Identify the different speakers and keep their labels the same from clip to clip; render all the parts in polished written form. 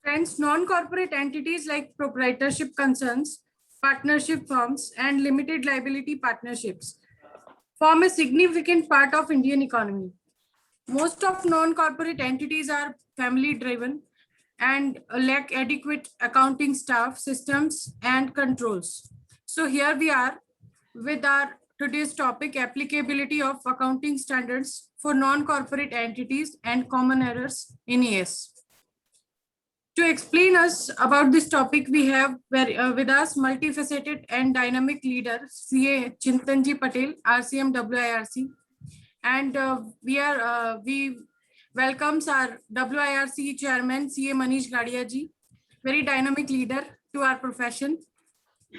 Speaker 1: Friends, non-corporate entities like proprietorship concerns, partnership firms, and limited liability partnerships form a significant part of Indian economy. Most of non-corporate entities are family-driven and lack adequate accounting staff, systems, and controls. So here we are with our today's topic, applicability of accounting standards for non-corporate entities and common errors in AS. To explain us about this topic, we have with us multifaceted and dynamic leader, CA Chintanji Patel, RCM WIRC, and we welcomes our WIRC chairman, CA Manish Gadia ji, very dynamic leader to our profession.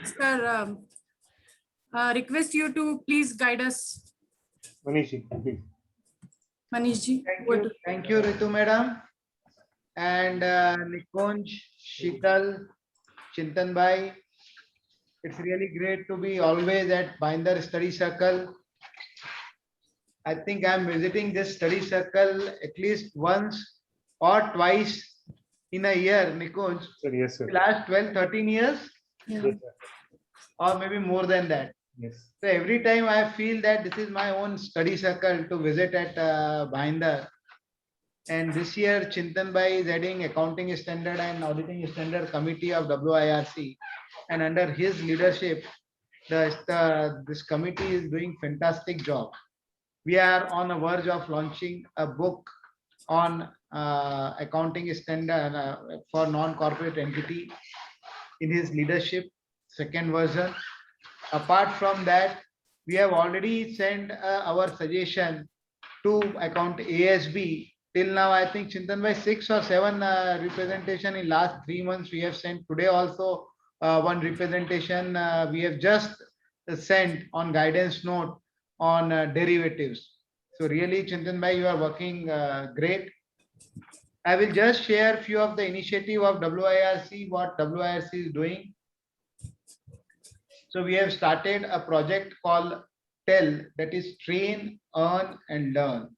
Speaker 1: Sir, request you to please guide us.
Speaker 2: Manish ji, please.
Speaker 1: Manish ji.
Speaker 3: Thank you, Ritu madam. And Nikunj, Sheetal, Chintan bhai. It's really great to be always at Binder Study Circle. I think I'm visiting this study circle at least once or twice in a year, Nikunj.
Speaker 2: Sir, yes, sir.
Speaker 3: Last 12, 13 years,
Speaker 1: Yeah.
Speaker 2: Yes, sir.
Speaker 3: or maybe more than that.
Speaker 2: Yes.
Speaker 3: So every time I feel that this is my own study circle to visit at Binder. And this year, Chintan bhai is heading Accounting Standard and Auditing Standard Committee of WIRC. And under his leadership, this committee is doing fantastic job. We are on the verge of launching a book on accounting standard for non-corporate entity in his leadership, second version. Apart from that, we have already sent our suggestion to account ASB. Till now, I think Chintan bhai 6 or 7 representation in last 3 months we have sent. Today also one representation we have just sent on guidance note on derivatives. So really, Chintan bhai, you are working great. I will just share few of the initiative of WIRC, what WIRC is doing. So we have started a project called TEL, that is Train, Earn and Learn.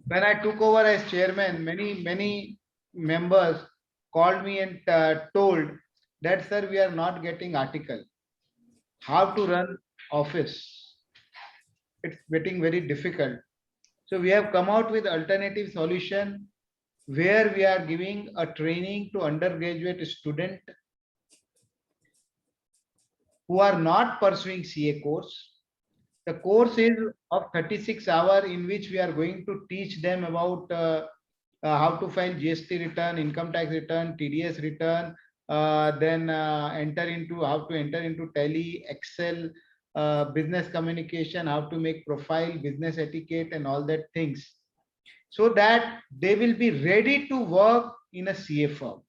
Speaker 3: When I took over as chairman, many members called me and told that, sir, we are not getting article. How to run office? It's getting very difficult. So we have come out with alternative solution where we are giving a training to undergraduate student who are not pursuing CA course. The course is of 36 hours in which we are going to teach them about how to file GST return, income tax return, TDS return, then enter into Tally, Excel, business communication, how to make profile, business etiquette and all that things, so that they will be ready to work in a CA firm.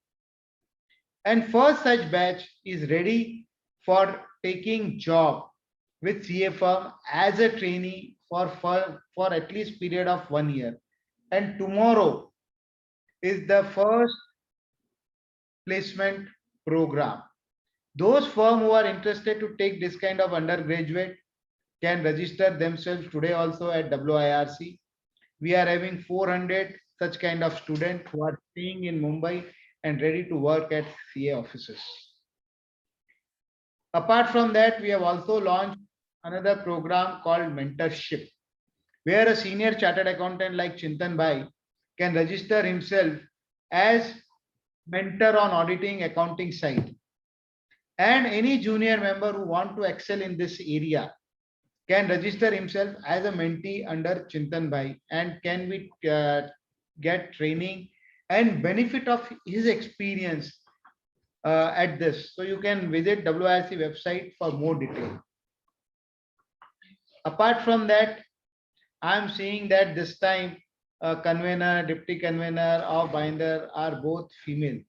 Speaker 3: And first such batch is ready for taking job with CA firm as a trainee for at least period of 1 year. And tomorrow is the first placement program. Those firm who are interested to take this kind of undergraduate can register themselves today also at WIRC. We are having 400 such kind of students who are staying in Mumbai and ready to work at CA offices. Apart from that, we have also launched another program called mentorship, where a senior chartered accountant like Chintan bhai can register himself as mentor on auditing accounting side. And any junior member who want to excel in this area can register himself as a mentee under Chintan bhai and can be get training and benefit of his experience at this. So you can visit WIRC website for more detail. Apart from that, I am seeing that this time convener, deputy convener of Binder are both female.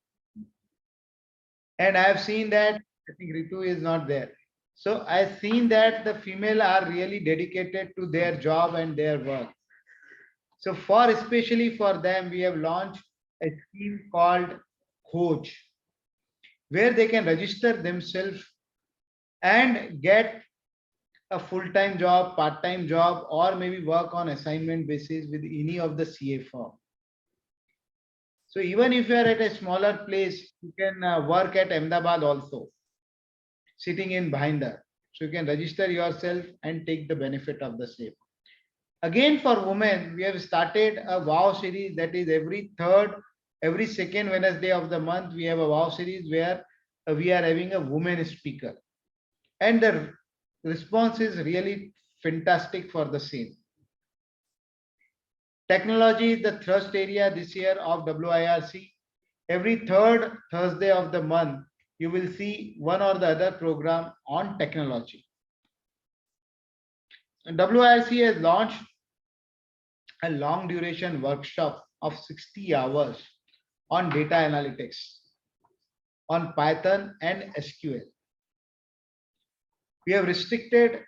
Speaker 3: And I have seen that, I think Ritu is not there. So I've seen that the female are really dedicated to their job and their work. So especially for them, we have launched a scheme called Coach, where they can register themselves and get a full-time job, part-time job, or maybe work on assignment basis with any of the CA firm. So even if you are at a smaller place, you can work at Ahmedabad also, sitting in Bhinder. So you can register yourself and take the benefit of the same. Again, for women, we have started a WOW series, that is every second Wednesday of the month, we have a WOW series where we are having a woman speaker. And the response is really fantastic for the same. Technology is the thrust area this year of WIRC. Every third Thursday of the month, you will see one or the other program on technology. And WIRC has launched a long duration workshop of 60 hours on data analytics, on Python and SQL. We have restricted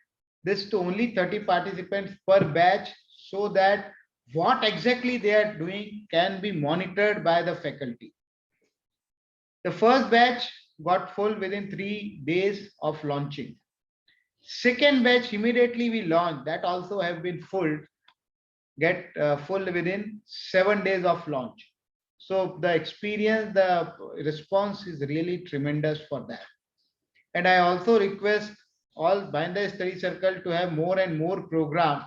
Speaker 3: this to only 30 participants per batch so that what exactly they are doing can be monitored by the faculty. The first batch got full within 3 days of launching. Second batch immediately we launched, that also have been full, get full within 7 days of launch. So the experience, the response is really tremendous for that. And I also request all Bhinder Study Circle to have more and more program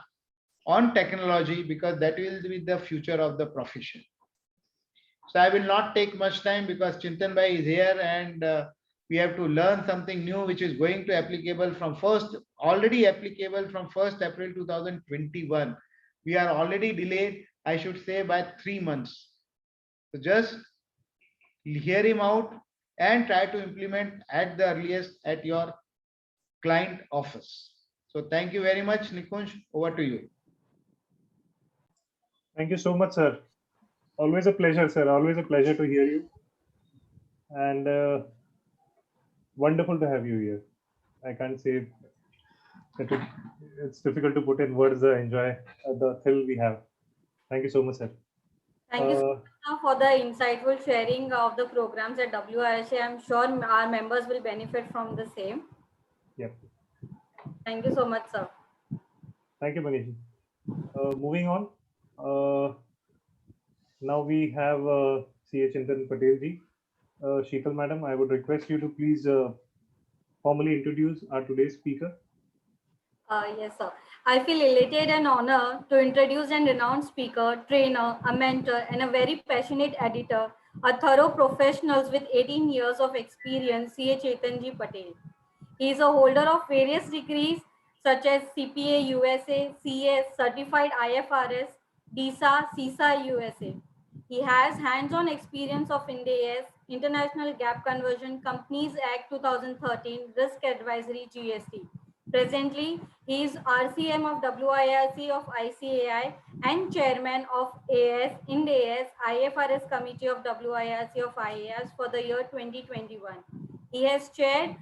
Speaker 3: on technology, because that will be the future of the profession. So I will not take much time because Chintan Bhai is here, and we have to learn something new which is going to applicable from already applicable from 1st April 2021. We are already delayed, I should say, by 3 months. So just hear him out and try to implement at the earliest at your client office. So thank you very much, Nikunj. Over to you.
Speaker 2: Thank you so much, sir. Always a pleasure, sir. Always a pleasure to hear you. And wonderful to have you here. I can't say that it's difficult to put in words the enjoy, the thrill we have. Thank you so much, sir.
Speaker 4: Thank you so much for the insightful sharing of the programs at WIRC. I'm sure our members will benefit from the same.
Speaker 2: Yep.
Speaker 4: Thank you so much, sir.
Speaker 2: Thank you, Manish. Moving on. Now we have CA Chintan Patel ji. Sheetal madam, I would request you to please formally introduce our today's speaker.
Speaker 4: Yes, sir. I feel elated and honored to introduce a renowned speaker, trainer, a mentor, and a very passionate editor, a thorough professional with 18 years of experience, CA Chetanji Patel. He is a holder of various degrees such as CPA USA, CS, Certified IFRS, DISA, CISA USA. He has hands-on experience of Ind AS, International Gap Conversion, Companies Act 2013, Risk Advisory GST. Presently, he is RCM of WIRC of ICAI and Chairman of AS, Ind AS, IFRS Committee of WIRC of IAS for the year 2021. He has chaired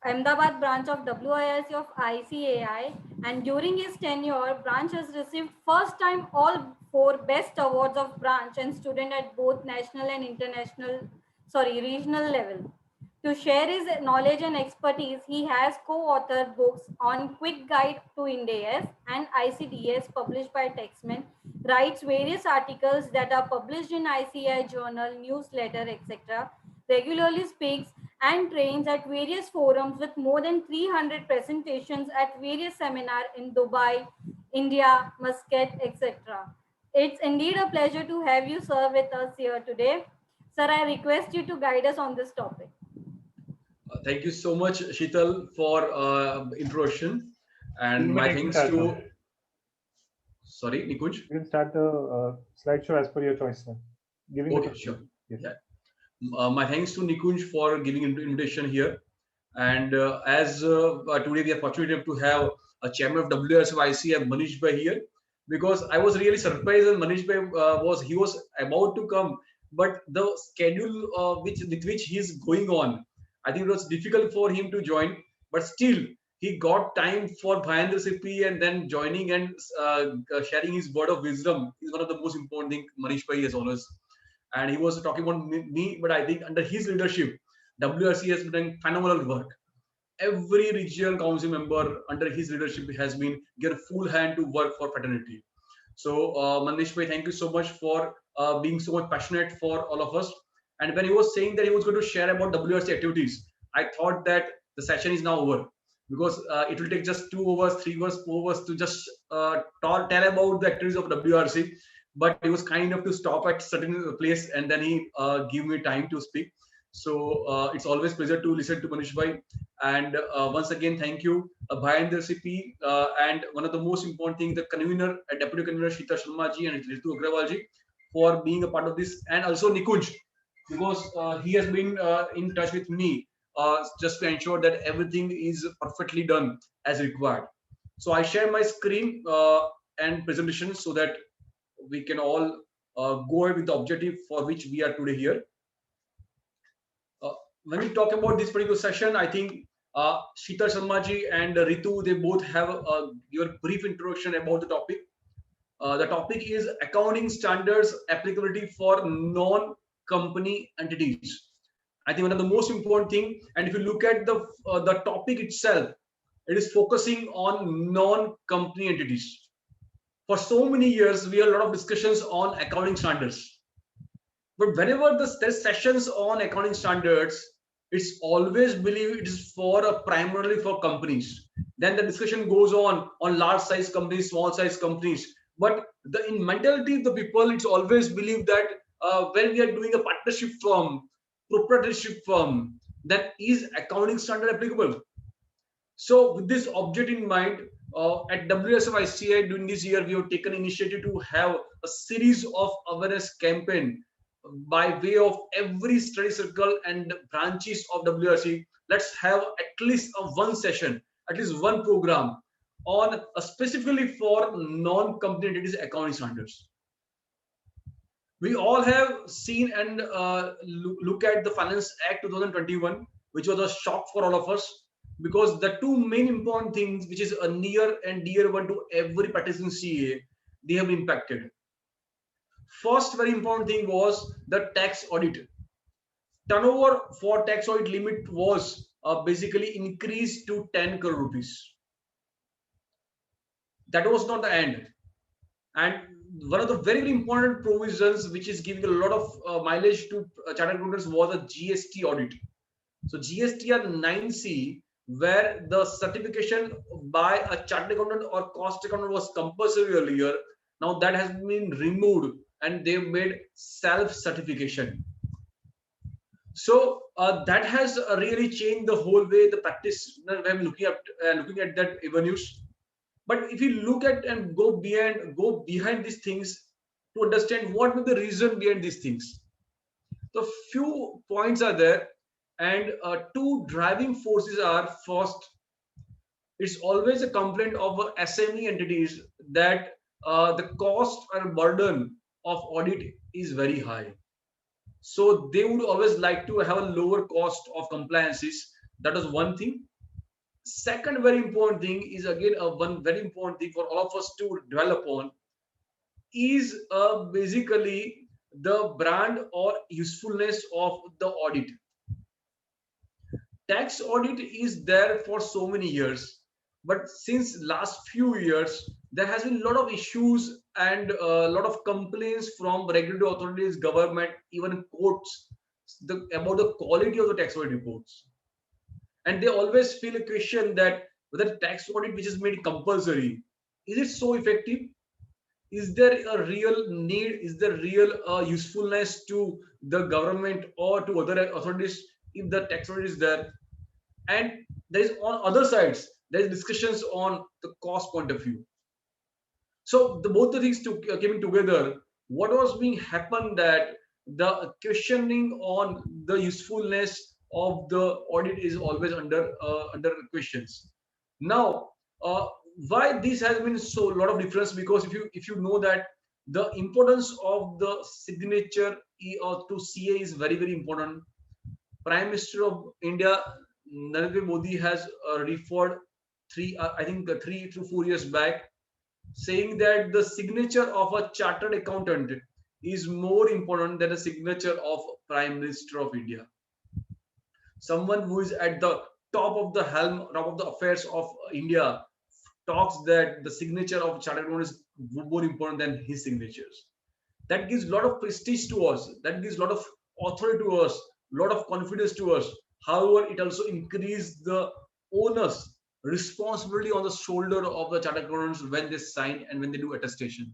Speaker 4: Ahmedabad branch of WIRC of ICAI, and during his tenure, branch has received first time all 4 best awards of branch and student at both national and regional level. To share his knowledge and expertise, he has co-authored books on Quick Guide to Ind AS and ICDS published by Texman, writes various articles that are published in ICAI journal, newsletter, etc., regularly speaks and trains at various forums with more than 300 presentations at various seminars in Dubai, India, Muscat, etc. It's indeed a pleasure to have you, sir, with us here today. Sir, I request you to guide us on this topic.
Speaker 5: Thank you so much, Sheetal, for introduction. And my thanks to... Sorry, Nikunj?
Speaker 2: You can start the slideshow as per your choice, sir.
Speaker 5: Okay, sure. Yeah. My thanks to Nikunj for giving invitation here. And as today we are fortunate to have a chairman of WIRC of ICAI, Manish Bhai here, because I was really surprised when Manish Bhai was about to come, but the schedule with which he is going on, I think it was difficult for him to join, but still he got time for Bhinder CP and then joining and sharing his word of wisdom is one of the most important things Manish Bhai has always. And he was talking about me, but I think under his leadership, WIRC has been doing phenomenal work. every regional council member under his leadership has been given full hand to work for fraternity. So Manish bhai, thank you so much for being so much passionate for all of us. And when he was saying that he was going to share about WRC activities, I thought that the session is now over, because it will take just 2 hours, 3 hours, 4 hours to just tell about the activities of WRC. But he was kind enough to stop at certain place and then he give me time to speak. So it's always pleasure to listen to Manish bhai. And once again, thank you, Bhayendra CP, and one of the most important things, the convener, Deputy Convener Sheetal Sharma ji and Ritu Agrawal ji, for being a part of this, and also Nikunj, because he has been in touch with me just to ensure that everything is perfectly done as required. So I share my screen and presentation so that we can all go ahead with the objective for which we are today here. When we talk about this particular session, I think Sheetal Sharma ji and Ritu, they both have given brief introduction about the topic. The topic is accounting standards applicability for non-company entities. I think one of the most important thing, and if you look at the topic itself, it is focusing on non-company entities. For so many years, we had a lot of discussions on accounting standards. But whenever there's sessions on accounting standards, it's always believed it is for primarily for companies. Then the discussion goes on large size companies, small size companies. But in mentality of the people, it's always believed that when we are doing a partnership firm, proprietorship firm, then is accounting standard applicable? So with this object in mind, at WSF-ICAI during this year, we have taken initiative to have a series of awareness campaign by way of every study circle and branches of WRC. Let's have at least one session, at least one program on specifically for non-company entities accounting standards. We all have seen and look at the Finance Act 2021, which was a shock for all of us, because the two main important things, which is a near and dear one to every participant CA, they have been impacted. First very important thing was the tax audit. Turnover for tax audit limit was basically increased to 10 crore rupees. That was not the end. And one of the very, very important provisions which is giving a lot of mileage to chartered accountants was a GST audit. So GSTR 9C, where the certification by a chartered accountant or cost accountant was compulsory earlier, now that has been removed and they've made self-certification. So that has really changed the whole way the practice when looking at that avenues. But if you look at and go behind these things to understand what was the reason behind these things, the few points are there, and two driving forces are: first, it's always a complaint of SME entities that the cost and burden of audit is very high. So they would always like to have a lower cost of compliances. That is one thing. Second very important thing is again one very important thing for all of us to develop on is basically the brand or usefulness of the audit. Tax audit is there for so many years, but since last few years there has been a lot of issues and a lot of complaints from regulatory authorities, government, even courts about the quality of the tax audit reports. And they always feel a question that whether tax audit which is made compulsory, is it so effective? Is there a real need? Is there real usefulness to the government or to other authorities if the tax audit is there? And there is on other sides, there is discussions on the cost point of view. So both the things came together. What was being happened that the questioning on the usefulness of the audit is always under questions. Now, why this has been so a lot of difference? Because if you know that the importance of the signature to CA is very, very important. Prime Minister of India Narendra Modi has referred 3 to 4 years back, saying that the signature of a chartered accountant is more important than the signature of Prime Minister of India. Someone who is at the top of the helm, top of the affairs of India talks that the signature of chartered accountant is more important than his signatures. That gives a lot of prestige to us. That gives a lot of authority to us, a lot of confidence to us. However, it also increases the onus, responsibility on the shoulder of the chartered accountants when they sign and when they do attestation.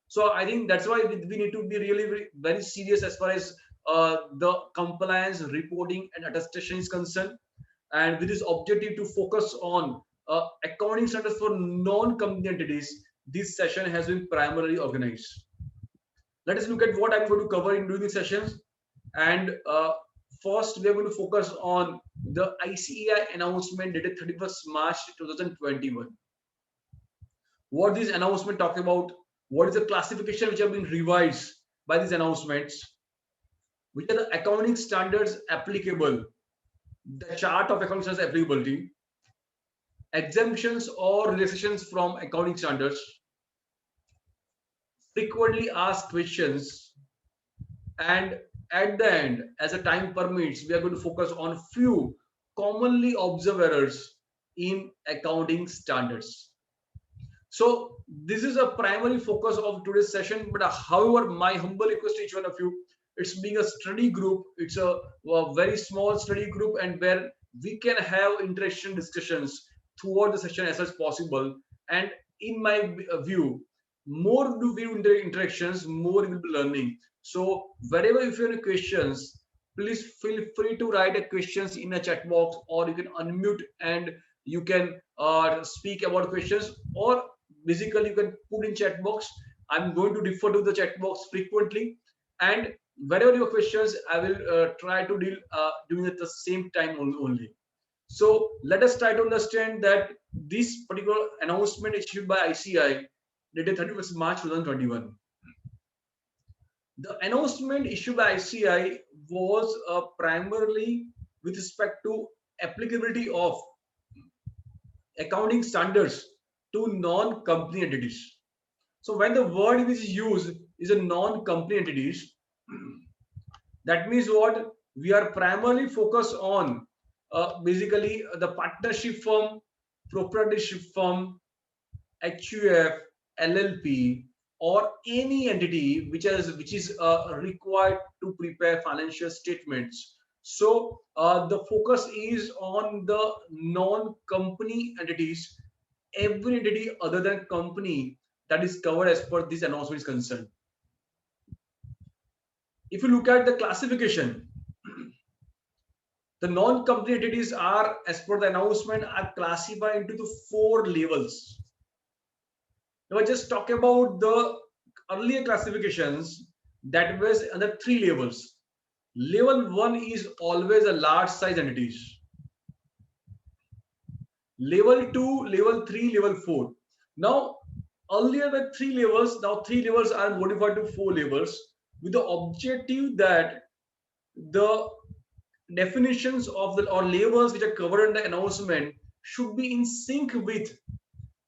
Speaker 5: So I think that's why we need to be really very serious as far as the compliance, reporting, and attestation is concerned. And with this objective to focus on accounting standards for non-company entities, this session has been primarily organized. Let us look at what I'm going to cover in during these sessions. And first, we are going to focus on the ICAI announcement dated 31st March 2021. What this announcement talk about? What is the classification which have been revised by these announcements? Which are the accounting standards applicable? The chart of accounting standards applicability, exemptions or relaxations from accounting standards, frequently asked questions, and at the end, as the time permits, we are going to focus on few commonly observed errors in accounting standards. So this is a primary focus of today's session, but however, my humble request to each one of you, it's being a study group, it's a very small study group, and where we can have interaction discussions throughout the session as much as possible. And in my view, more do we interactions, more we will be learning. So wherever if you have any questions, please feel free to write a questions in a chat box, or you can unmute and you can speak about questions, or basically you can put in chat box. I'm going to refer to the chat box frequently, and wherever your questions, I will try to deal doing it at the same time only. So let us try to understand that this particular announcement issued by ICAI dated 31st March 2021. The announcement issued by ICAI was primarily with respect to applicability of accounting standards to non-company entities. So when the word which is used is a non-company entities, that means what? We are primarily focused on basically the partnership firm, proprietorship firm, HUF, LLP, or any entity which is required to prepare financial statements. So the focus is on the non-company entities, every entity other than company that is covered as per this announcement is concerned. If you look at the classification, the non-company entities are, as per the announcement, are classified into the 4 levels. Now I just talk about the earlier classifications, that was under 3 levels. Level 1 is always a large size entities. Level 2, level 3, level 4. Now earlier the 3 levels, now 3 levels are modified to 4 levels with the objective that the definitions of the or labels which are covered in the announcement should be in sync with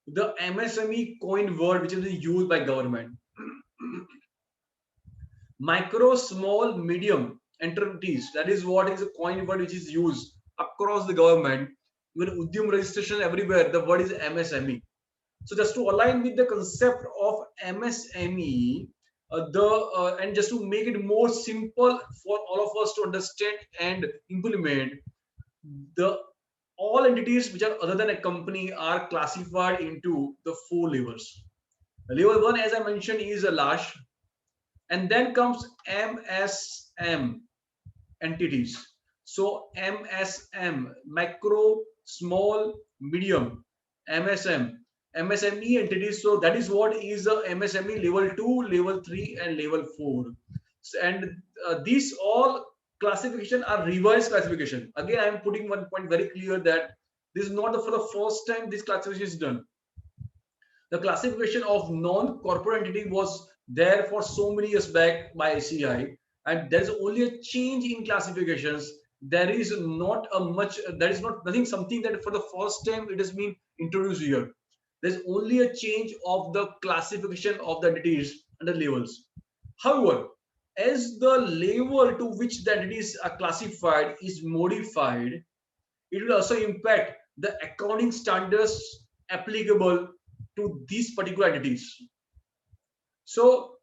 Speaker 5: the MSME coin word which is used by government. Micro, small, medium entities, that is what is a coin word which is used across the government. Even Udyam registration everywhere, the word is MSME. So just to align with the concept of MSME, and just to make it more simple for all of us to understand and implement, all entities which are other than a company are classified into the 4 levels. Level 1, as I mentioned, is a large, and then comes MSM entities. So MSM, micro, small, medium, MSM. MSME entities, so that is what is a MSME level 2, level 3, and level 4. And these all classification are revised classification. Again, I am putting one point very clear that this is not for the first time this classification is done. The classification of non-corporate entity was there for so many years back by ICAI, and there is only a change in classifications. There is not a much, there is not nothing something that for the first time it has been introduced here. There's only a change of the classification of the entities and the levels. However, as the level to which the entities are classified is modified, it will also impact the accounting standards applicable to these particular entities. So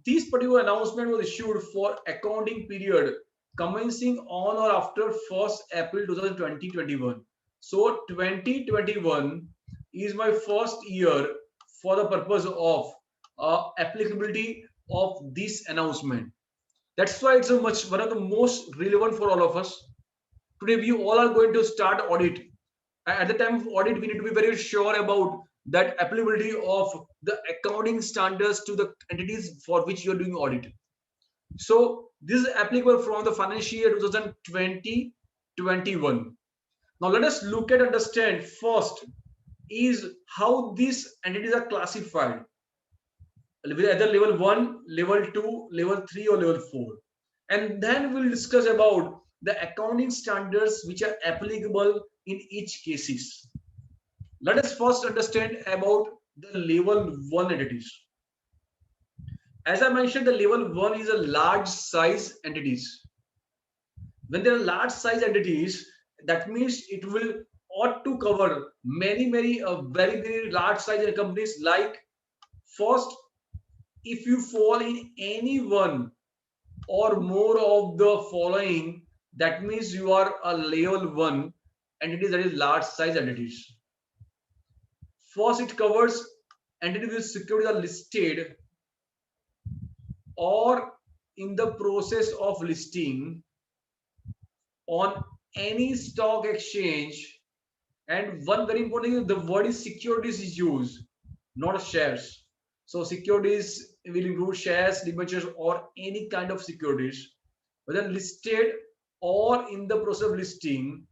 Speaker 5: this particular announcement was issued for accounting period commencing on or after 1st April 2021. So 2021 is my first year for the purpose of applicability of this announcement. That's why it's one of the most relevant for all of us. Today we all are going to start audit. At the time of audit, we need to be very sure about that applicability of the accounting standards to the entities for which you're doing audit. So this is applicable from the financial year 2020-21. Now let us look at understand first is how these entities are classified, either level 1, level 2, level 3 or level 4. And then we'll discuss about the accounting standards which are applicable in each cases. Let us first understand about the level 1 entities. As I mentioned, the level 1 is a large size entities. When there are large size entities, that means it will ought to cover many very large size companies. Like first, if you fall in any one or more of the following, that means you are a level 1 entity, that is large size entities. First, it covers entities with securities are listed or in the process of listing on any stock exchange. And one very important thing, the word is securities is used, not shares. So securities will include shares, debentures, or any kind of securities, whether listed or in the process of listing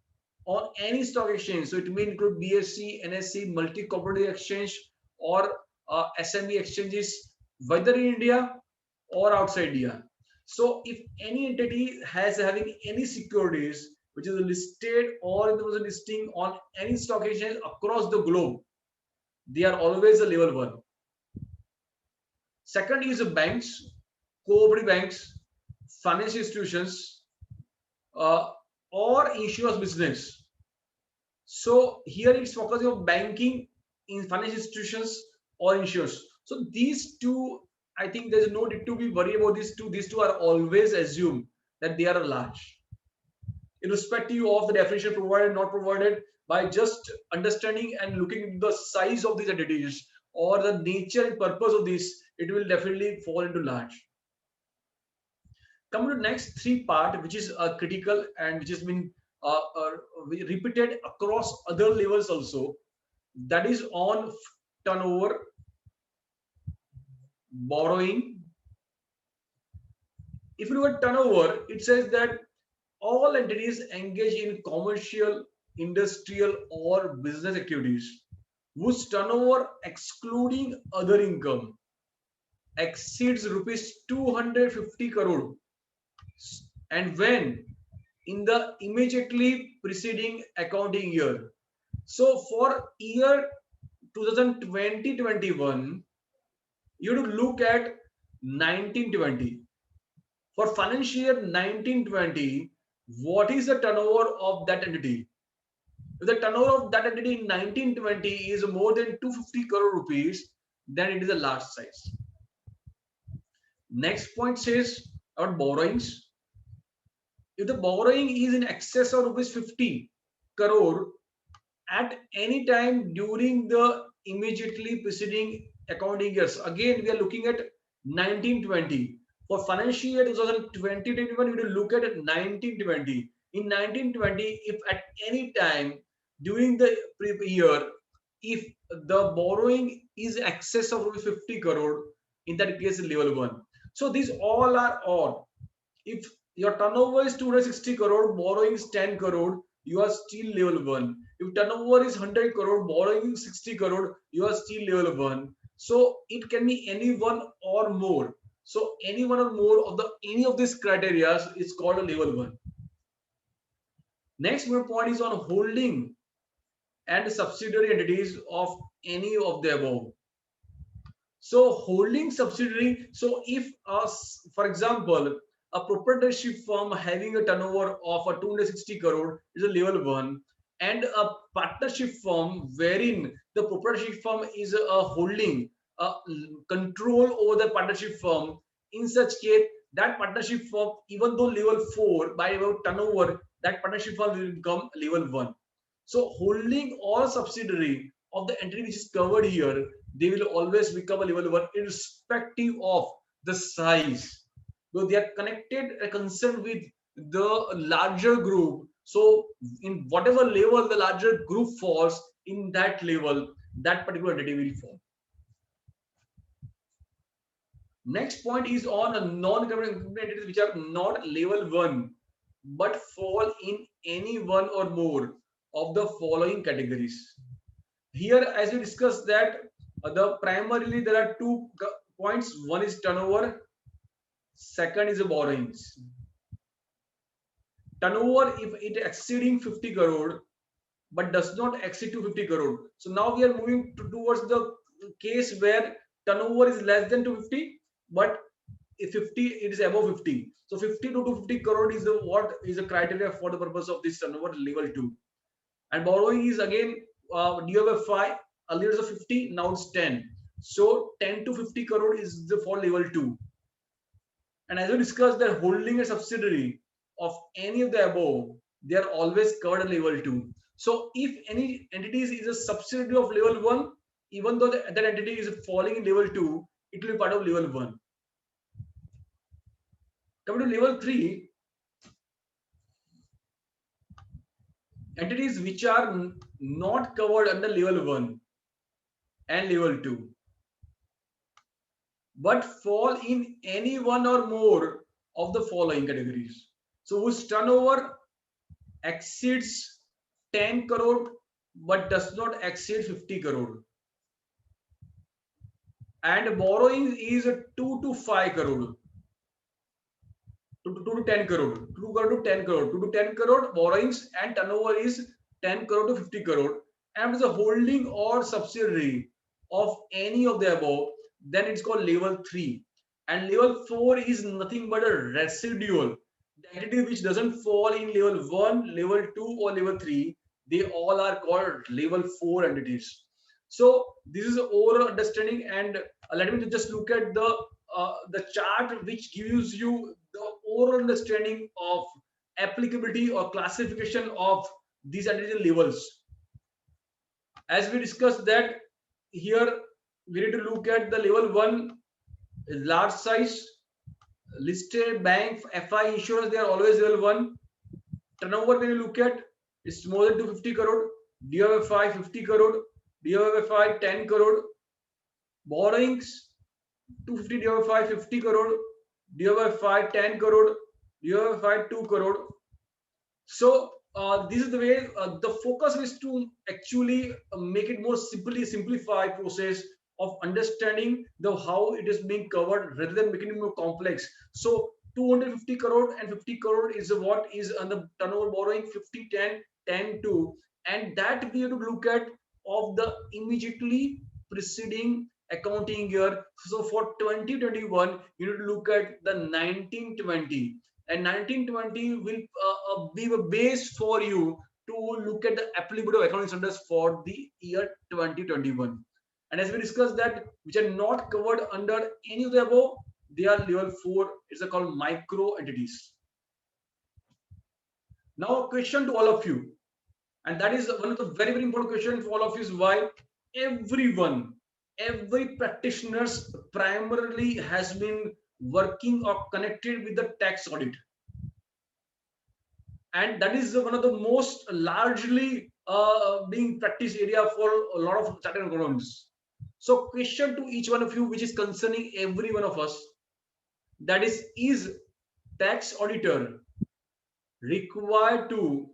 Speaker 5: on any stock exchange. So it may include BSE, NSE, multi-commodity exchange, or SME exchanges, whether in India or outside India. So if any entity has having any securities which is listed or in the process of listing on any stock exchange across the globe, they are always a level 1. Second is banks, cooperative banks, financial institutions, or insurance business. So here it's focusing on banking, in financial institutions or insurance. So these two, I think there's no need to be worried about these two. These two are always assumed that they are large. Irrespective of the definition provided, not provided, by just understanding and looking at the size of these entities or the nature and purpose of this, it will definitely fall into large. Come to the next 3 part, which is critical and which has been repeated across other levels also. That is on turnover, borrowing. If you look at turnover, it says that all entities engage in commercial, industrial, or business activities whose turnover, excluding other income, exceeds rupees 250 crore, and when in the immediately preceding accounting year. So for year 2020-21, you have to look at 1920. For financial year 1920, what is the turnover of that entity? If the turnover of that entity in 1920 is more than 250 crore rupees, then it is a large size. Next point says about borrowings. If the borrowing is in excess of rupees 50 crore at any time during the immediately preceding accounting years, again we are looking at 1920. For financial year 2020-21, we will look at 1920. In 1920, if at any time during the year, if the borrowing is excess of 50 crore, in that case level 1. So these all are odd. If your turnover is 260 crore, borrowing is 10 crore, you are still level 1. If turnover is 100 crore, borrowing is 60 crore, you are still level 1. So it can be any one or more. So any one or more of any of these criteria is called a level 1. Next point is on holding and subsidiary entities of any of the above. So holding subsidiary. So if for example, a proprietorship firm having a turnover of a 260 crore is a level 1, and a partnership firm wherein the proprietorship firm is a holding control over the partnership firm. In such case, that partnership firm, even though level 4 by about turnover, that partnership firm will become level 1. So holding all subsidiary of the entity which is covered here, they will always become a level 1 irrespective of the size. So they are connected and concerned with the larger group. So in whatever level the larger group falls, in that level, that particular entity will fall. Next point is on a non-government entities which are not level 1 but fall in any one or more of the following categories. Here, as we discussed that the primarily there are two points. One is turnover, second is borrowings. Turnover, if it exceeding 50 crore but does not exceed to 50 crore. So now we are moving towards the case where turnover is less than 250, but if 50 it is above 50. So 50 to 250 crore is the what is the criteria for the purpose of this turnover level 2. And borrowing is again DOF5, earlier is a 50, now it's 10. So 10 to 50 crore is the for level 2. And as we discussed, that holding a subsidiary of any of the above, they are always covered at level 2. So if any entity is a subsidiary of level 1, even though that entity is falling in level 2, it will be part of level 1. Coming to level 3, entities which are not covered under level 1 and level 2 but fall in any one or more of the following categories. So whose turnover exceeds 10 crore but does not exceed 50 crore, and borrowing is 2 to 5 crore, 2 to 10 crore, 2 crore to 10 crore, 2 to 10 crore borrowings, and turnover is 10 crore to 50 crore, and is a holding or subsidiary of any of the above, then it's called level 3. And level 4 is nothing but a residual. The entity which doesn't fall in level 1, level 2, or level 3, they all are called level 4 entities. So this is overall understanding, and let me just look at the chart which gives you the overall understanding of applicability or classification of these entity levels. As we discussed that here we need to look at the level 1 large size, listed bank, FI, insurance, they are always level 1. Turnover when you look at, it's more than 250 crore, DOFI 50 crore, DOFI 10 crore, borrowings 250 DOFI 50 crore, DOFI 10 crore, DOFI 2 crore. So this is the way the focus is to actually make it more simplified process of understanding the how it is being covered rather than making it more complex. So 250 crore and 50 crore is what is on the turnover borrowing, 50, 10, 10, 2, and that we have to look at of the immediately preceding accounting year. So for 2021, you need to look at the 1920. And 1920 will be a base for you to look at the applicability of accounting standards for the year 2021. And as we discussed that which are not covered under any of the above, they are level 4. It's called micro entities. Now a question to all of you, and that is one of the very important questions for all of you, is why every practitioners primarily has been working or connected with the tax audit, and that is one of the most largely being practiced area for a lot of chartered accountants. So question to each one of you which is concerning every one of us, that is tax auditor required to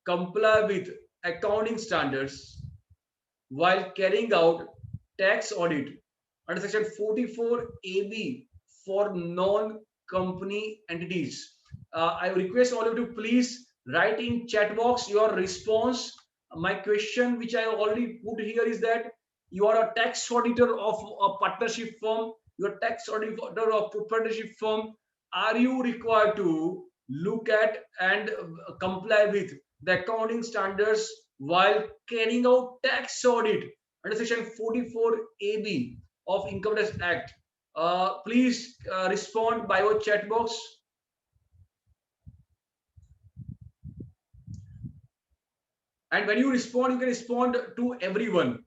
Speaker 5: comply with accounting standards while carrying out tax audit under section 44 AB for non-company entities? I request all of you to please write in chat box your response. My question which I already put here is that you are a tax auditor of a partnership firm, you are tax auditor of proprietorship firm. are you required to look at and comply with the accounting standards while carrying out tax audit under section 44AB of Income Tax Act? Please respond by your chat box. And when you respond, you can respond to everyone.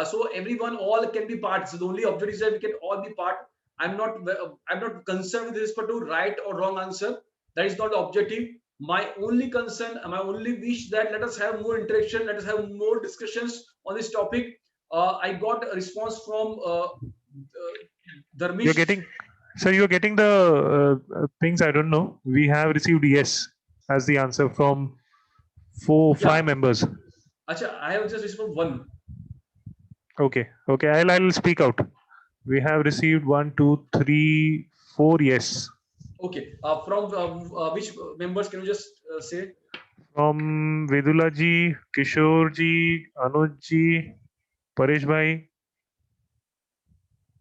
Speaker 5: So everyone, all can be part. So the only objective is that we can all be part. I'm not concerned with respect to right or wrong answer. That is not the objective. My only concern, my only wish that let us have more interaction, let us have more discussions on this topic. I got a response from Dharmish.
Speaker 2: You're getting, sir, you're getting the things. I don't know. We have received yes as the answer from five members.
Speaker 5: Acha, I have just received one.
Speaker 2: Okay, okay. I'll speak out. We have received 1, 2, 3, 4 yes.
Speaker 5: Okay. From which members can you just say?
Speaker 2: From Vedula ji, Kishore ji, Anuj ji, Paresh bhai.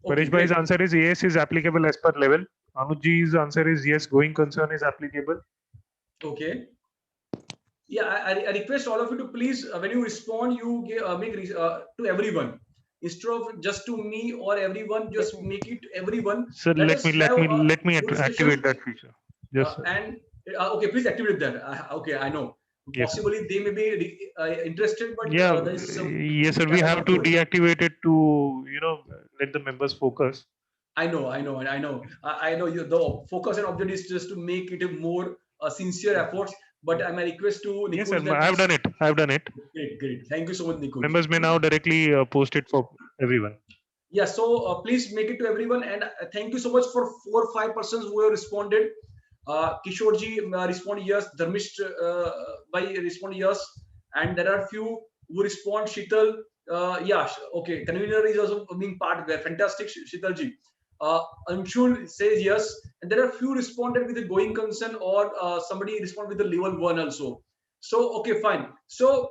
Speaker 5: Okay,
Speaker 2: Paresh bhai's
Speaker 5: great.
Speaker 2: answer is yes is applicable as per level. Anuj ji's answer is yes, going concern is applicable.
Speaker 5: Okay. Yeah, I request all of you to please, when you respond, you make to everyone instead of just to me or everyone. Just make it everyone.
Speaker 2: Sir, let me
Speaker 5: good
Speaker 2: activate
Speaker 5: discussion.
Speaker 2: that feature. Yes, sir.
Speaker 5: And okay, please activate that. Okay, I know.
Speaker 2: Yes, sir.
Speaker 5: Possibly they may be interested, but
Speaker 2: Yeah,
Speaker 5: there is some.
Speaker 2: yes, sir. We
Speaker 5: challenge
Speaker 2: have
Speaker 5: of
Speaker 2: to
Speaker 5: course.
Speaker 2: deactivate it to let the members focus.
Speaker 5: I know. I know. You the focus and objective is just to make it a more sincere efforts. But my request to Nikunj.
Speaker 2: Yes, sir.
Speaker 5: that
Speaker 2: I've done it. I've done it.
Speaker 5: Great. Thank you so much, Nikunj.
Speaker 2: Members may now directly post it for everyone.
Speaker 5: Yeah, so please make it to everyone, and thank you so much for 4 or 5 persons who have responded. Kishore ji respond yes, Dharmish by respond yes, and there are few who respond. Shital, yeah, okay. Convener is also being part there. Fantastic, Shital ji. Anshul says yes, and there are few responded with a going concern or somebody respond with the level 1 also. So okay, fine. So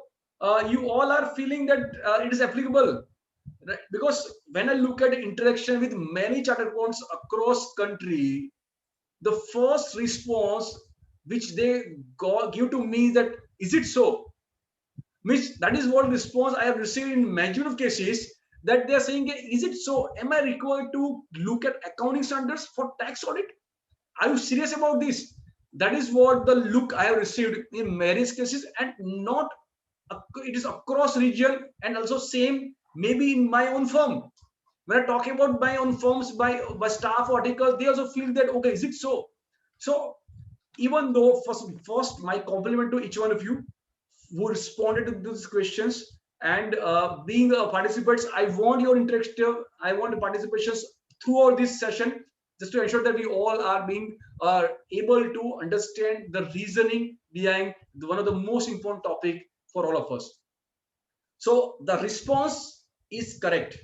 Speaker 5: you all are feeling that it is applicable. Right? Because when I look at interaction with many chartered accountants across country, the first response which they give to me is that is it so? Means that is what response I have received in majority of cases, that they are saying, is it so? Am I required to look at accounting standards for tax audit? Are you serious about this? That is what the look I have received in various cases, and not it is across region, and also same maybe in my own firm. When I talk about my own firms by staff articles, they also feel that okay, is it so? So even though first my compliment to each one of you who responded to these questions, and being participants, I want your interactive, I want the participations throughout this session, just to ensure that we all are being able to understand the reasoning behind one of the most important topic for all of us. So the response is correct.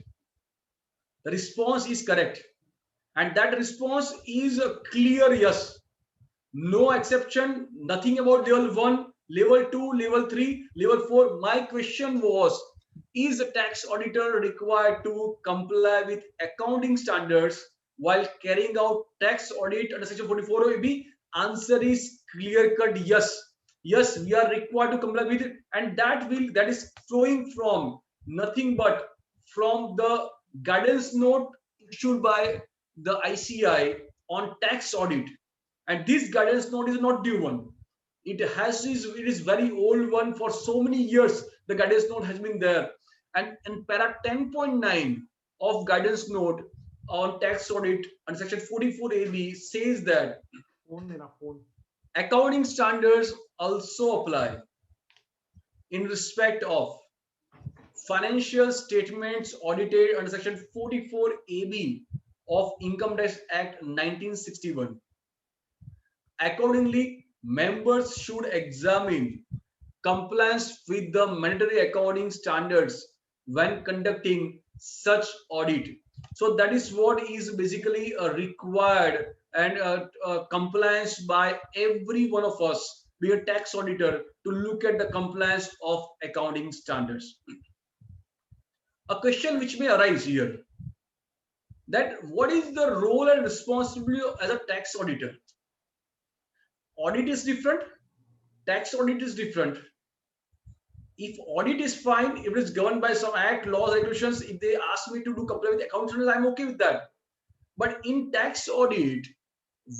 Speaker 5: The response is correct. And that response is a clear yes. No exception, nothing about level 1, level 2, level 3, level 4. My question was, is a tax auditor required to comply with accounting standards while carrying out tax audit under section 44 AB? Answer is clear cut yes. Yes, we are required to comply with it, and that is flowing from nothing but from the guidance note issued by the ICI on tax audit. And this guidance note is not new one. It is very old one. For so many years the guidance note has been there, and in para 10.9 of guidance note on tax audit and section 44 AB says that accounting standards also apply in respect of financial statements audited under section 44 AB of Income Tax Act 1961. Accordingly, members should examine compliance with the mandatory accounting standards when conducting such audit. So that is what is basically required, and compliance by every one of us, be a tax auditor, to look at the compliance of accounting standards. A question which may arise here, that what is the role and responsibility as a tax auditor? audit is different, tax audit is different. If audit is fine, if it is governed by some act, laws, regulations, if they ask me to do comply with account standards, I'm okay with that. But in tax audit,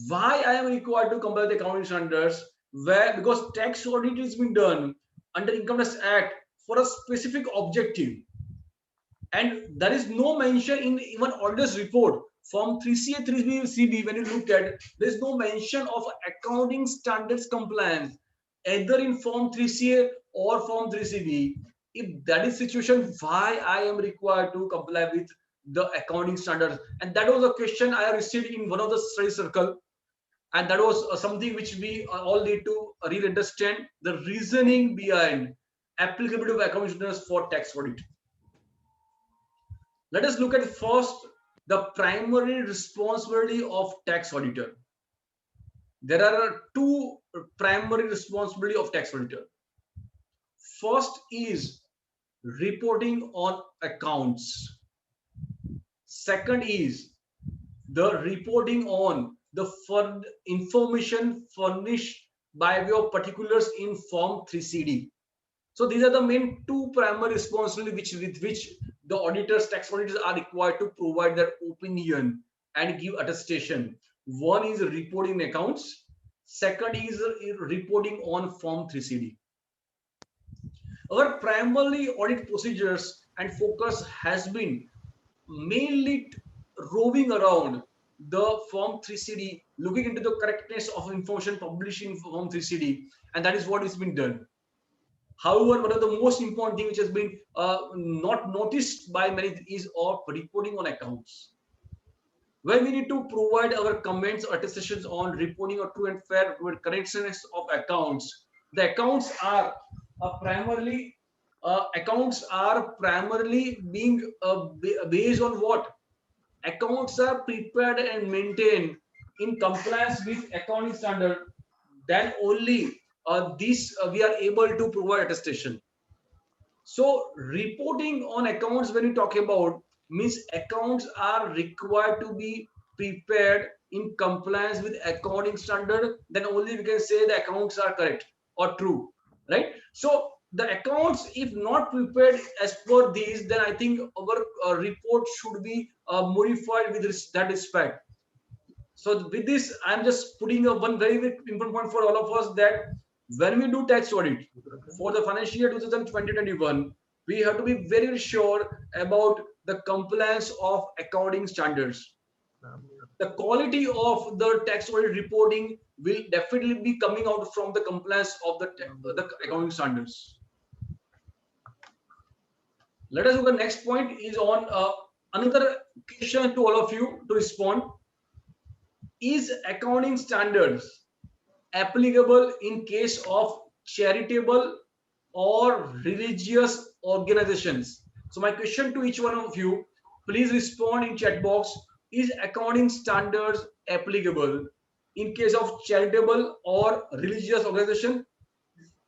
Speaker 5: why I am required to comply with accounting standards? Where because tax audit is being done under Income Tax Act for a specific objective, and there is no mention in even auditor's report from 3CA 3CB. When you look at, there is no mention of accounting standards compliance either in form 3CA or form 3CB. If that is situation, why I am required to comply with the accounting standards? And that was a question I received in one of the study circle, and that was something which we all need to really understand the reasoning behind applicability of accounting standards for tax audit. Let us look at first the primary responsibility of tax auditor. There are two primary responsibility of tax auditor. First is reporting on accounts. Second is the reporting on the information furnished by way of particulars in Form 3CD. So these are the main two primary responsibilities with which the auditors, tax auditors are required to provide their opinion and give attestation. One is reporting accounts. Second is reporting on Form 3CD. Our primary audit procedures and focus has been mainly roving around the Form 3CD, looking into the correctness of information published in Form 3CD, and that is what has been done. However, one of the most important thing which has been not noticed by many is of reporting on accounts. When we need to provide our comments or attestations on reporting or true and fair correctness of accounts, the accounts are primarily being based on what? Accounts are prepared and maintained in compliance with accounting standard. Then only we are able to provide attestation. So reporting on accounts, when you talk about, means accounts are required to be prepared in compliance with accounting standard, then only we can say the accounts are correct or true, right? So the accounts, if not prepared as per these, then I think our report should be modified with that respect. So with this, I'm just putting up one very, very important point for all of us, that when we do tax audit for the financial year 2020-21, we have to be very sure about the compliance of accounting standards. The quality of the tax audit reporting will definitely be coming out from the compliance of the accounting standards. Let us look at the next point is on another question to all of you to respond. Is accounting standards applicable in case of charitable or religious organizations? So my question to each one of you, please respond in chat box. Is accounting standards applicable in case of charitable or religious organization?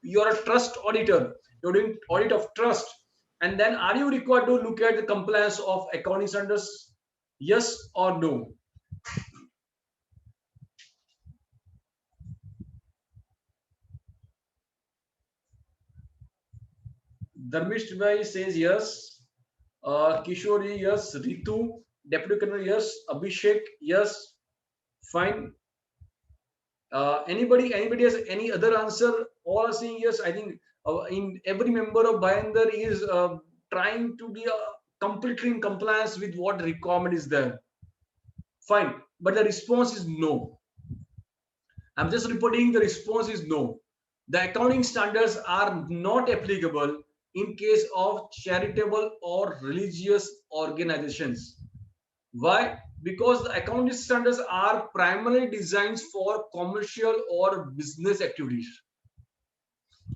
Speaker 5: You are a trust auditor, you're doing audit of trust, and then are you required to look at the compliance of accounting standards? Yes or no? Dharmish Bhai says yes. Kishori, yes. Ritu, Deputy Colonel, yes. Abhishek, yes. Fine. Anybody has any other answer? All are saying yes. I think in every member of Bhayandar is trying to be completely in compliance with what requirement is there. Fine. But the response is no. I'm just reporting the response is no. The accounting standards are not applicable in case of charitable or religious organizations. Why? Because the accounting standards are primarily designed for commercial or business activities.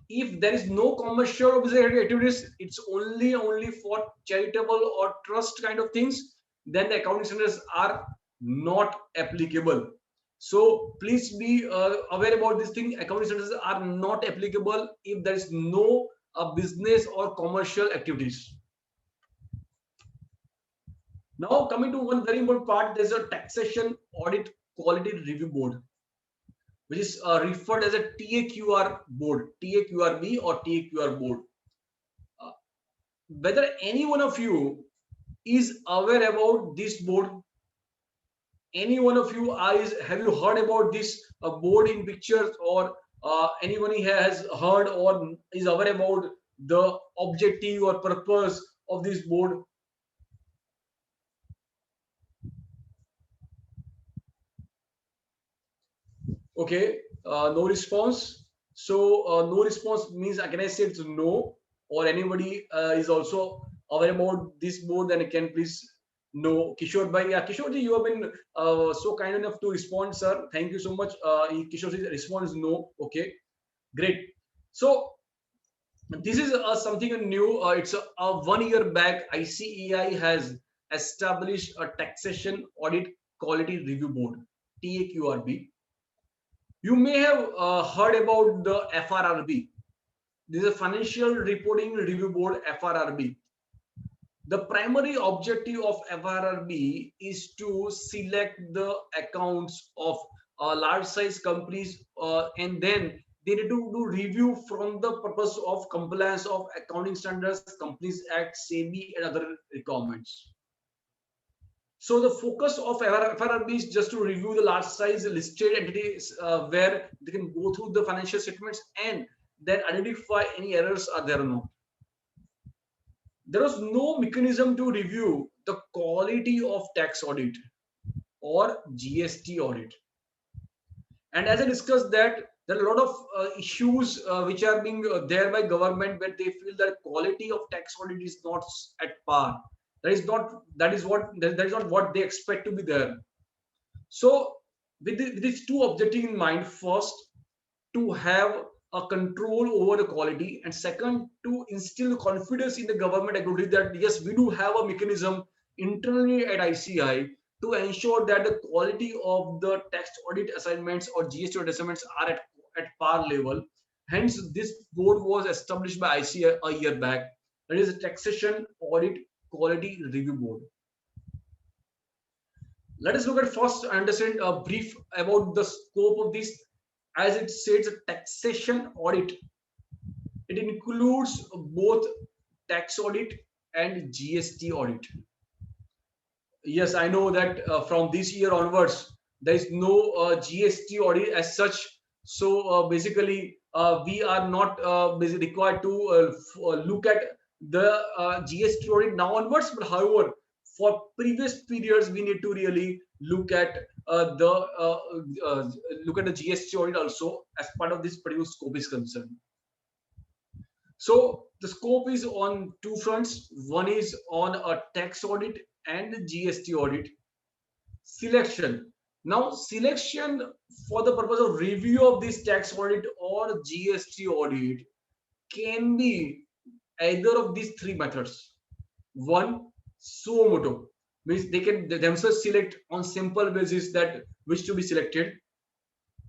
Speaker 5: If there is no commercial or business activities, it's only for charitable or trust kind of things, then the accounting standards are not applicable. So please be aware about this thing. Accounting standards are not applicable if there is no business or commercial activities. Now coming to one very important part, there's a taxation audit quality review board. which is referred as a TAQR board, TAQRB or TAQR board. Whether any one of you is aware about this board, any one of you have you heard about this board in pictures, or anyone has heard or is aware about the objective or purpose of this board? Okay, no response. So no response means, can I say it's no? Or anybody is also aware about this board, then can please no. Kishore bhai, yeah, Kishore ji, you have been so kind enough to respond, sir. Thank you so much. Kishore ji, response is no. Okay, great. So this is something new. It's a 1 year back. ICAI has established a taxation audit quality review board, TAQRB. You may have heard about the FRRB. This is a Financial Reporting Review Board, FRRB. The primary objective of FRRB is to select the accounts of large size companies, and then they need to do review from the purpose of compliance of accounting standards, Companies Act, SEBI, and other requirements. So the focus of FRRB is just to review the large size listed entities where they can go through the financial statements and then identify any errors are there or not. There was no mechanism to review the quality of tax audit or GST audit. And as I discussed that, there are a lot of issues which are being there by government, where they feel that quality of tax audit is not at par. That is not what they expect to be there. So with these two objectives in mind: first, to have a control over the quality, and second, to instill confidence in the government activity that yes, we do have a mechanism internally at ICAI to ensure that the quality of the tax audit assignments or GST audit assignments are at par level. Hence, this board was established by ICAI a year back. That is a Taxation Audit Quality Review Board. Let us look at first understand a brief about the scope of this. As it says, taxation audit. It includes both tax audit and GST audit. Yes, I know that from this year onwards, there is no GST audit as such. So basically, we are not basically required to look at the GST audit now onwards. But however, for previous periods, we need to really look at the GST audit also as part of this particular scope is concerned. So the scope is on two fronts. One is on a tax audit and GST audit. Selection. Now, selection for the purpose of review of this tax audit or GST audit can be either of these three methods. One, suo motu, means they can themselves select on simple basis that which to be selected.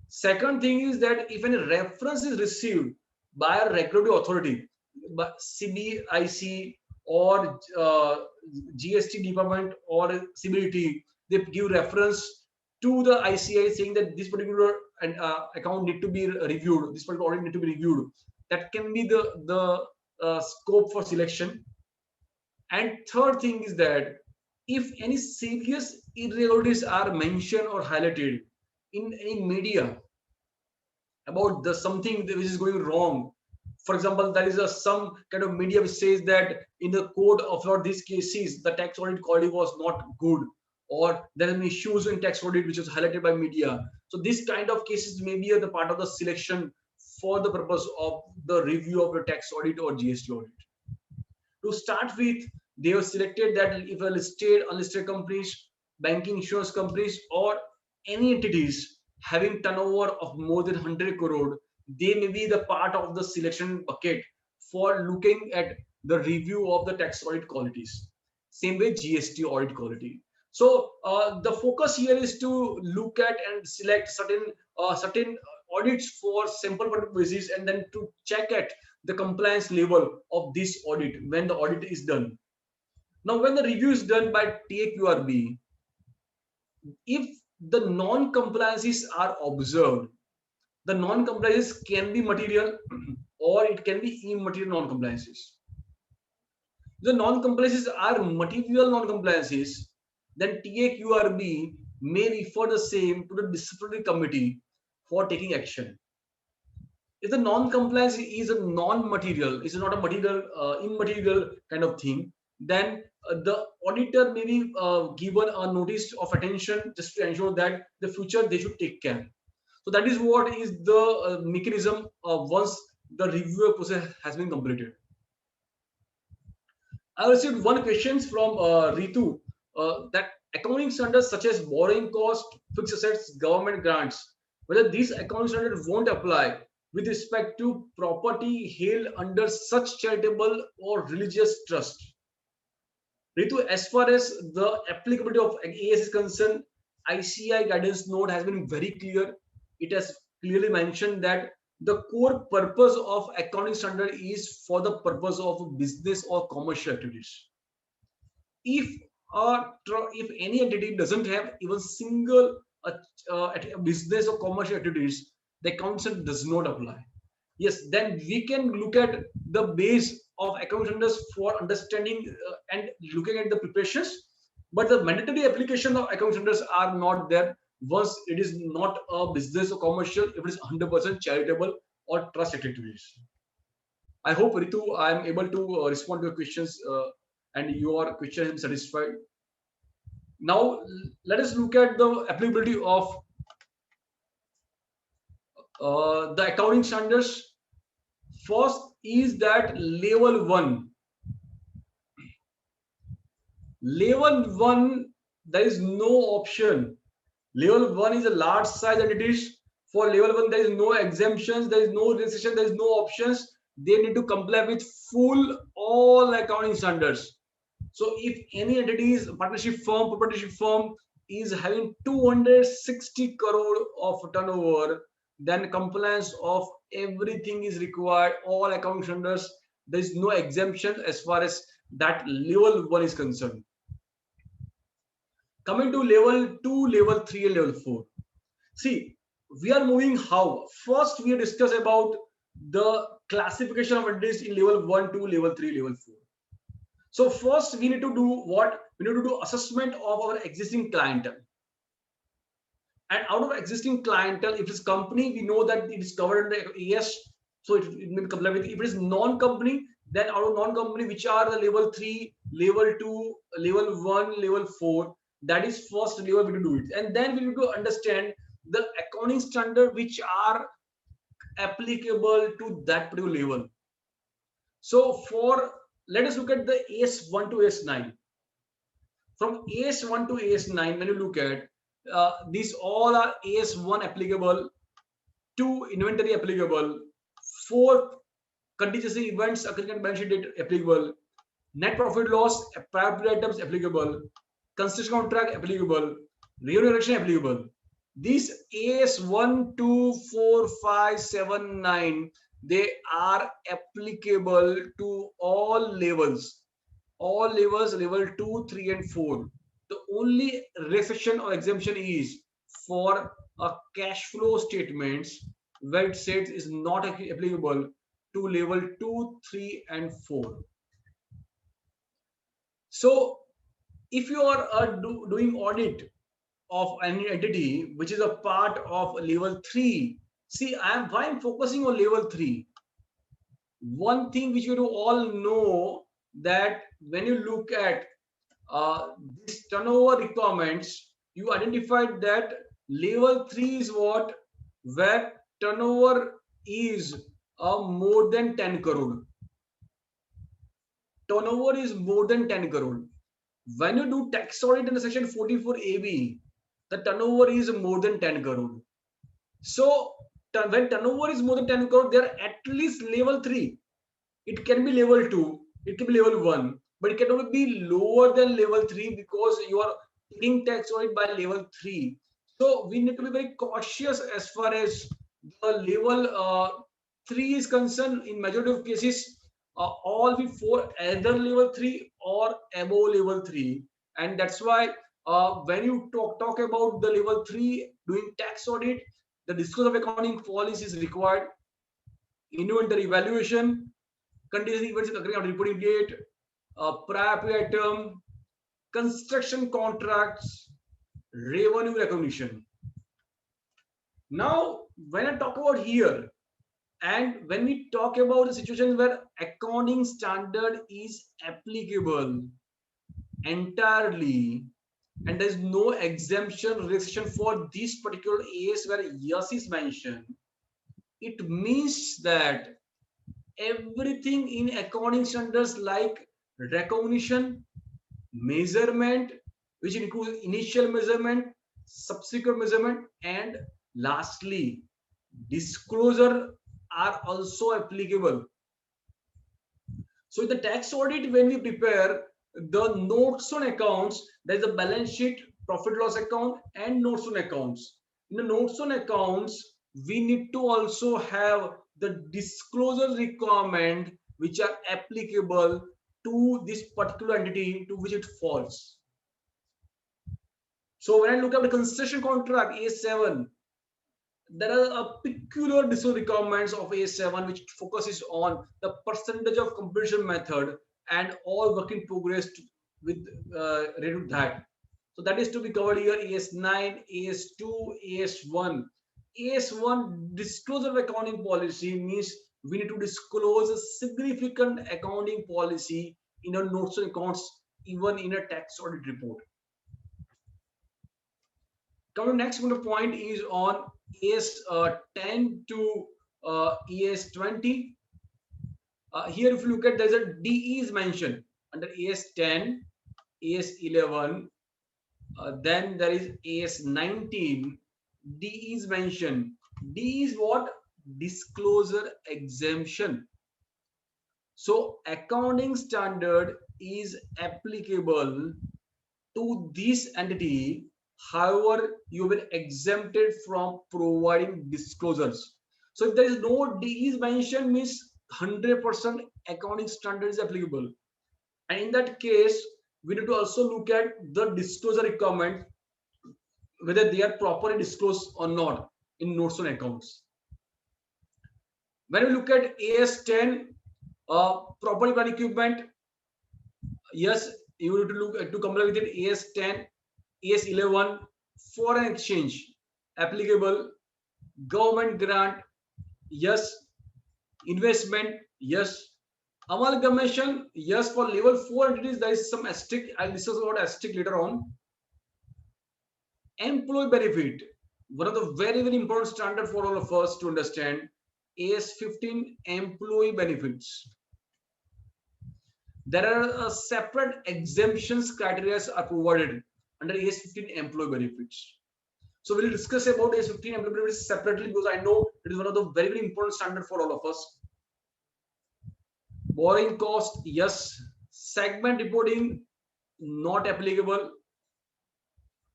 Speaker 5: Second thing is that if any reference is received by a regulatory authority, CBIC or GST department or CBDT, they give reference to the ICAI saying that this particular account need to be reviewed, this particular audit need to be reviewed. That can be the scope for selection. And third thing is that if any serious irregularities are mentioned or highlighted in media about something which is going wrong, for example, there is some kind of media which says that in the court of law these cases the tax audit quality was not good, or there are issues in tax audit which is highlighted by media. So this kind of cases may be the part of the selection for the purpose of the review of the tax audit or GST audit. To start with, they have selected that if a listed, unlisted companies, banking, insurance companies, or any entities having turnover of more than 100 crore, they may be the part of the selection bucket for looking at the review of the tax audit qualities. Same way GST audit quality. So the focus here is to look at and select certain audits for sample basis, and then to check at the compliance level of this audit when the audit is done. Now, when the review is done by TAQRB, if the non-compliances are observed, The non-compliances can be material or it can be immaterial non-compliances. The non-compliances are material non-compliances, then TAQRB may refer the same to the disciplinary committee for taking action. If the non-compliance is a non-material, is not a material, immaterial kind of thing, then the auditor may be given a notice of attention just to ensure that the future they should take care. So that is what is the mechanism once the review process has been completed. I received one question from Ritu that accounting standards such as borrowing cost, fixed assets, government grants, whether these accounting standards won't apply with respect to property held under such charitable or religious trust. Ritu, as far as the applicability of AS is concerned, ICI guidance note has been very clear. It has clearly mentioned that the core purpose of accounting standard is for the purpose of business or commercial activities. If if any entity doesn't have even single business or commercial activities, the accountant does not apply. Yes, then we can look at the base of account standards for understanding and looking at the preparations, but the mandatory application of account standards are not there once it is not a business or commercial, if it is 100% charitable or trust activities. I hope, Ritu, I am able to respond to your questions and your question is satisfied. Now, let us look at the applicability of the accounting standards. First is that level 1. Level 1, there is no option. Level 1 is a large size entities. For level 1, there is no exemptions, there is no restriction, there is no options. They need to comply with full all accounting standards. So if any entities, partnership firm, proprietorship firm is having 260 crore of turnover, then compliance of everything is required, all accounting standards. There is no exemption as far as that level 1 is concerned. Coming to level 2, level 3, and level 4. See, we are moving how? First, we discuss about the classification of entities in level 1, 2, level 3, level 4. So first, we need to do what? We need to do assessment of our existing clientele. And out of existing clientele, if it's company, we know that it is covered under AS, so it may comply with. If it is non-company, then out of non-company, which are the level 3, level 2, level 1, level 4, that is first level we need to do it. And then we need to understand the accounting standard which are applicable to that particular level. So let us look at the AS1 to AS9. From AS1 to AS9, when you look at these all are AS1 applicable, 2 inventory applicable, 4 contingency events occurring at balance sheet date applicable, net profit loss prior period items applicable, construction contract applicable, remuneration applicable. These AS1, 2, 4, 5, 7, 9, they are applicable to all levels. All levels, level 2, 3, and 4. The only restriction or exemption is for a cash flow statements where it says is not applicable to level 2, 3, and 4. So if you are doing audit of any entity which is a part of level 3, see, why I'm focusing on level 3. One thing which you all know, that when you look at this turnover requirements, you identified that level 3 is what? Where turnover is more than 10 crore. Turnover is more than 10 crore. When you do tax audit in the section 44 AB, the turnover is more than 10 crore. So when turnover is more than 10 crore, they are at least level 3. It can be level 2, it can be level 1, but it cannot be lower than level 3 because you are taking tax audit by level 3. So we need to be very cautious as far as the level 3 is concerned. In majority of cases, all before either level 3 or above level 3, and that's why when you talk about the level 3 doing tax audit, the disclosure of accounting policy is required, inventory evaluation, contingent events occurring on reporting date, prior period term, construction contracts, revenue recognition. Now, when I talk about here, and when we talk about the situation where accounting standard is applicable entirely, and there is no exemption restriction for this particular AS where yes is mentioned, it means that everything in accounting standards like recognition, measurement, which includes initial measurement, subsequent measurement, and lastly, disclosure are also applicable. So in the tax audit, when we prepare the notes on accounts, there's a balance sheet, profit loss account, and notes on accounts. In the notes on accounts, we need to also have the disclosure requirement which are applicable to this particular entity to which it falls. So when I look at the construction contract A7, there are a peculiar disclosure requirements of A7 which focuses on the percentage of completion method and all work in progress with related to that. So that is to be covered here. AS9, AS2, AS1. AS1 disclosure of accounting policy means we need to disclose a significant accounting policy in our notes and accounts, even in a tax audit report. Coming next point is on AS10 to AS20. Here, if you look at, there's a DE is mentioned under AS10, AS11. Then there is AS19. D is mentioned. D is what? Disclosure exemption. So accounting standard is applicable to this entity. However, you've been exempted from providing disclosures. So if there is no D is mentioned, means 100% accounting standard is applicable. And in that case, we need to also look at the disclosure requirement, whether they are properly disclosed or not in notes on accounts. When we look at AS10, property plant equipment, yes, you need to look to comply with it. AS10, AS11, foreign exchange applicable, government grant, yes, investment, yes, amalgamation, yes, for level 4 entities there is some asterisk. I'll discuss about asterisk later on. Employee benefit, one of the very important standard for all of us to understand. AS15, employee benefits. There are separate exemptions criteria are provided under AS15 employee benefits. So we'll discuss about AS15 employee benefits separately because I know it is one of the very important standard for all of us. Borrowing cost, yes. Segment reporting, not applicable.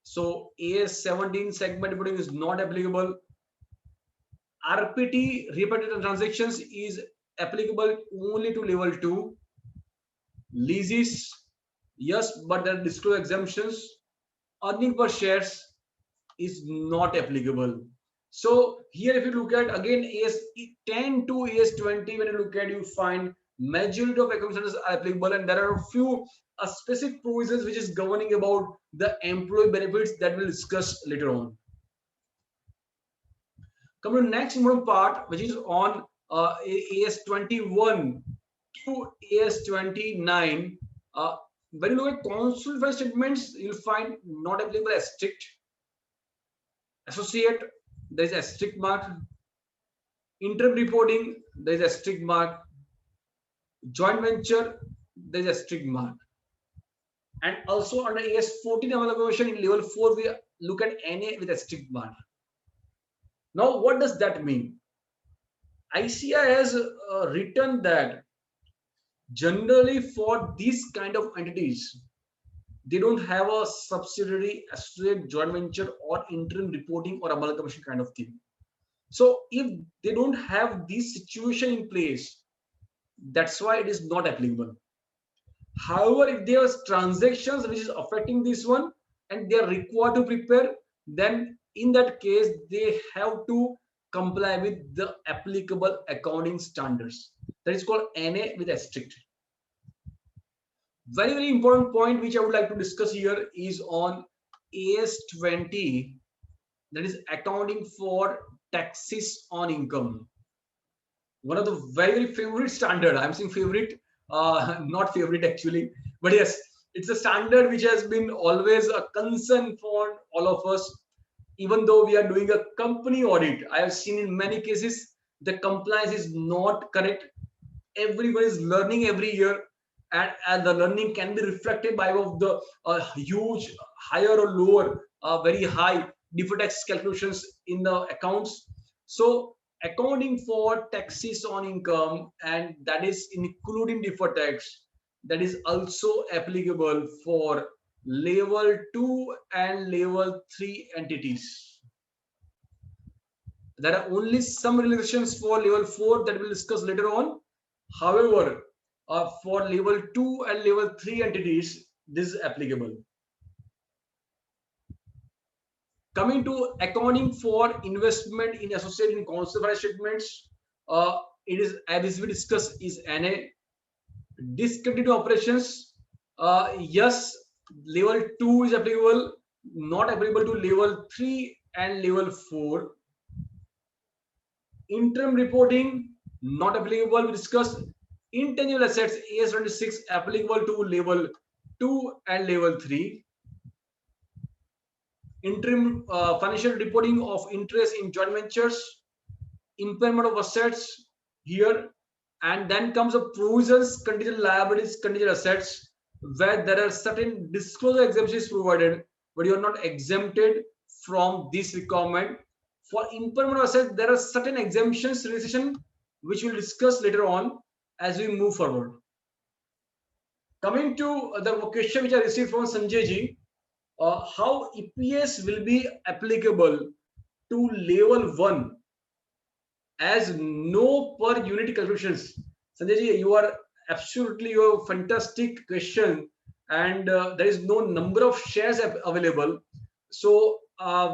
Speaker 5: So AS17 segment reporting is not applicable. RPT, repeated transactions, is applicable only to level 2. Leases, yes, but there are disclosure exemptions. Earning per shares is not applicable. So here, if you look at again AS10 to AS20, when you look at, you find majority of accounting standards are applicable, and there are a few specific provisions which is governing about the employee benefits that we'll discuss later on. Coming to next important part, which is on AS21 to AS29. When you look at consolidated statements, you'll find not applicable as strict. Associate, there is a strict mark. Interim reporting, there is a strict mark. Joint venture, there is a strict mark. And also under AS14 amalgamation in level 4, we look at NA with a strict mark. Now, what does that mean? ICAI has written that generally for these kind of entities, they don't have a subsidiary, associate, joint venture, or interim reporting or amalgamation kind of thing. So if they don't have this situation in place, that's why it is not applicable. However, if there are transactions which is affecting this one and they are required to prepare, then in that case, they have to comply with the applicable accounting standards. That is called NA with asterisk. Very, very important point which I would like to discuss here is on AS20, that is accounting for taxes on income. One of the very, very favorite standard. I'm saying favorite, not favorite actually, but yes, it's a standard which has been always a concern for all of us. Even though we are doing a company audit, I have seen in many cases the compliance is not correct. Everyone is learning every year, and the learning can be reflected by of the huge higher or lower very high deferred tax calculations in the accounts. So accounting for taxes on income, and that is including deferred tax, that is also applicable for level 2 and level 3 entities. There are only some relations for level 4 that we'll discuss later on. However, for level 2 and level 3 entities, this is applicable. Coming to accounting for investment in associated and consolidated statements, it is, as we discussed, is NA. Discontinued operations, yes, level 2 is applicable, not applicable to level 3 and level 4. Interim reporting, not applicable. We discussed intangible assets, AS26, applicable to level 2 and level 3. Interim financial reporting of interest in joint ventures, impairment of assets here, and then comes a provisions, contingent liabilities, contingent assets, where there are certain disclosure exemptions provided, but you are not exempted from this requirement. For impairment of assets, there are certain exemptions relaxation which we'll discuss later on as we move forward. Coming to the question which I received from Sanjay ji, how EPS will be applicable to level 1 as no per unit calculations. Sanjay ji, you are absolutely, you have fantastic question, and there is no number of shares available. So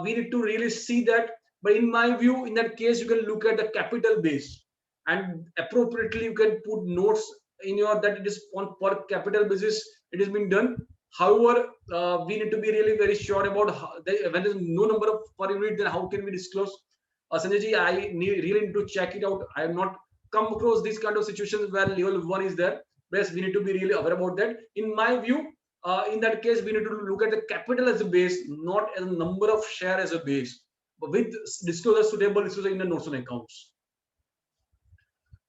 Speaker 5: we need to really see that. But in my view, in that case, you can look at the capital base, and appropriately you can put notes in your that it is on per capital basis it is being done. However, we need to be really very sure about how when there is no number of per unit, then how can we disclose? Sanjay ji, I really need to check it out. I have not come across these kind of situations where level 1 is there. But yes, we need to be really aware about that. In my view, in that case, we need to look at the capital as a base, not as a number of share as a base, but with disclosure suitable disclosure in the notes on accounts.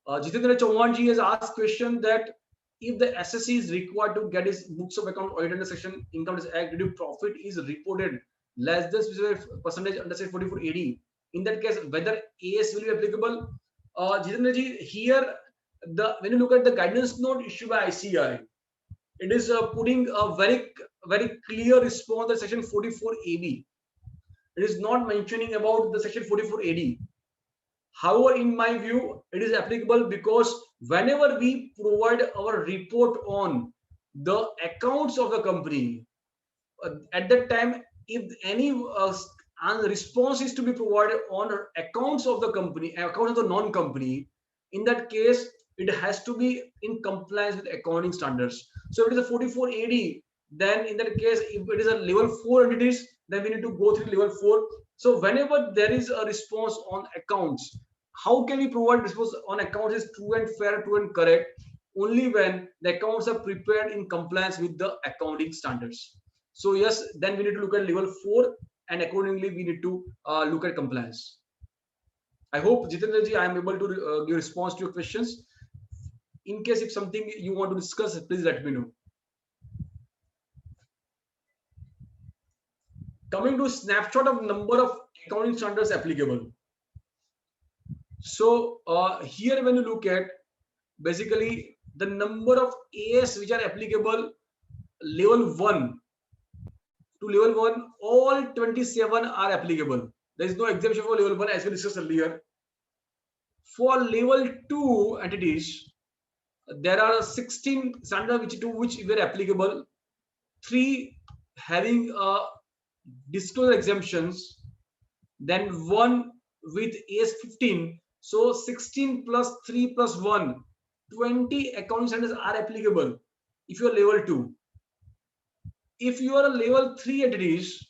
Speaker 5: Jitendra Chauhan ji has asked question that if the assessee is required to get his books of account audited under section Income Tax Act, due prophet is reported less than specific percentage under section 44AD, in that case, whether AS will be applicable? Jitendra ji, here when you look at the guidance note issued by ICAI, it is putting a very clear response to section 44AB. It is not mentioning about the section 44AD. However, in my view, it is applicable because whenever we provide our report on the accounts of the company, at that time, if any response is to be provided on accounts of the company, accounts of the non-company, in that case, it has to be in compliance with accounting standards. So if it is a 44AD, then in that case, if it is a level 4 entities, then we need to go through level 4. So whenever there is a response on accounts, how can we provide response on accounts is true and fair, true and correct? Only when the accounts are prepared in compliance with the accounting standards. So yes, then we need to look at level 4, and accordingly we need to look at compliance. I hope, Jitendra ji, I am able to give response to your questions. In case if something you want to discuss, please let me know. Coming to snapshot of number of accounting standards applicable. So here when you look at basically the number of AS which are applicable level 1 to level 1, all 27 are applicable. There is no exemption for level 1 as we discussed earlier. For level 2 entities, there are 16 standards to which were applicable, 3 having disclosure exemptions, then 1 with AS15. So 16 plus 3 plus 1, 20 accounting standards are applicable if you are level 2. If you are a level 3 entities,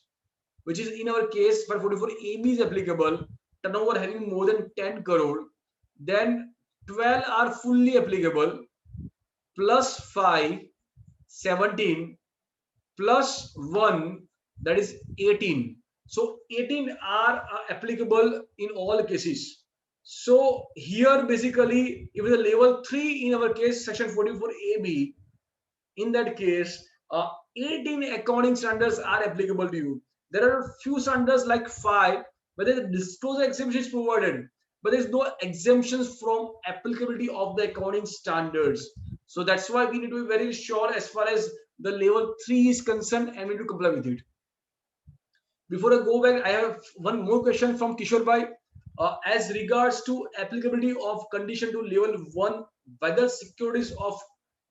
Speaker 5: which is in our case 544 AB is applicable, turnover having more than 10 crore, then 12 are fully applicable, plus 5, 17, plus 1, that is 18. So 18 are applicable in all cases. So here basically, if it is a level 3 in our case, section 44 AB, in that case, 18 accounting standards are applicable to you. There are few standards like 5, but the disclosure exemption is provided, but there is no exemptions from applicability of the accounting standards. So that's why we need to be very sure as far as the level 3 is concerned, and we need to comply with it. Before I go back, I have one more question from Kishore Bhai. As regards to applicability of condition to level 1, whether securities of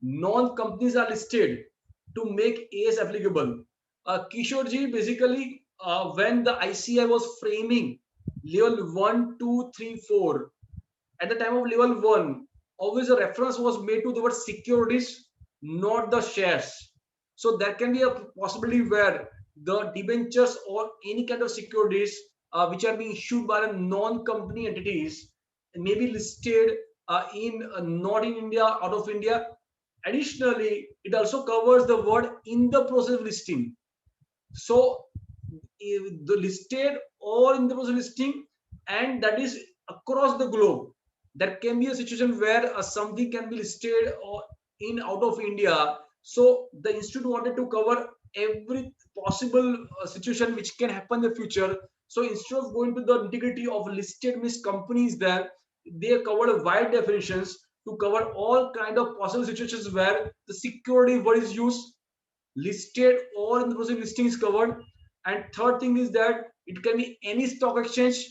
Speaker 5: non-companies are listed to make AS applicable. Kishore ji, basically, when the ICI was framing level 1, 2, 3, 4, at the time of level 1, always a reference was made to the word securities, not the shares. So there can be a possibility where the debentures or any kind of securities which are being issued by non-company entities may be listed in not in India, out of India. Additionally, it also covers the word in the process of listing. So the listed or in the process of listing, and that is across the globe. There can be a situation where something can be listed or in out of India. So the institute wanted to cover every possible situation which can happen in the future. So instead of going to the integrity of listed means companies, there they covered wide definitions to cover all kind of possible situations where the security word is used, listed or in the process of listing is covered. And third thing is that it can be any stock exchange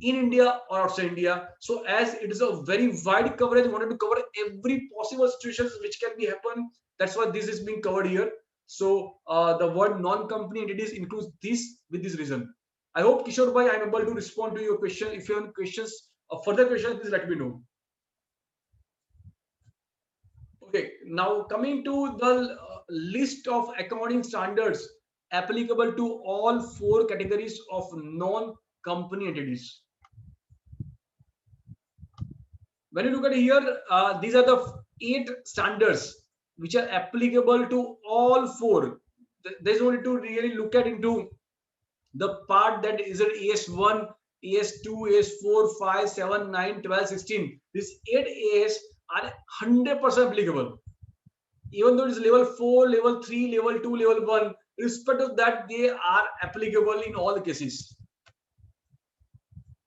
Speaker 5: in India or outside India. So as it is a very wide coverage, we wanted to cover every possible situations which can be happen. That's why this is being covered here. So the word non-company entities includes this with this reason. I hope Kishore Bhai, I'm able to respond to your question. If you have questions, further questions, please let me know. Okay, now coming to the list of accounting standards applicable to all 4 categories of non-company entities. When you look at here, these are the 8 standards which are applicable to all 4. There's only to really look at into the part that is at AS1, AS2, AS4, 5, 7, 9, 12, 16. These 8 AS are 100% applicable. Even though it is level 4, level 3, level 2, level 1, irrespective of that, they are applicable in all cases.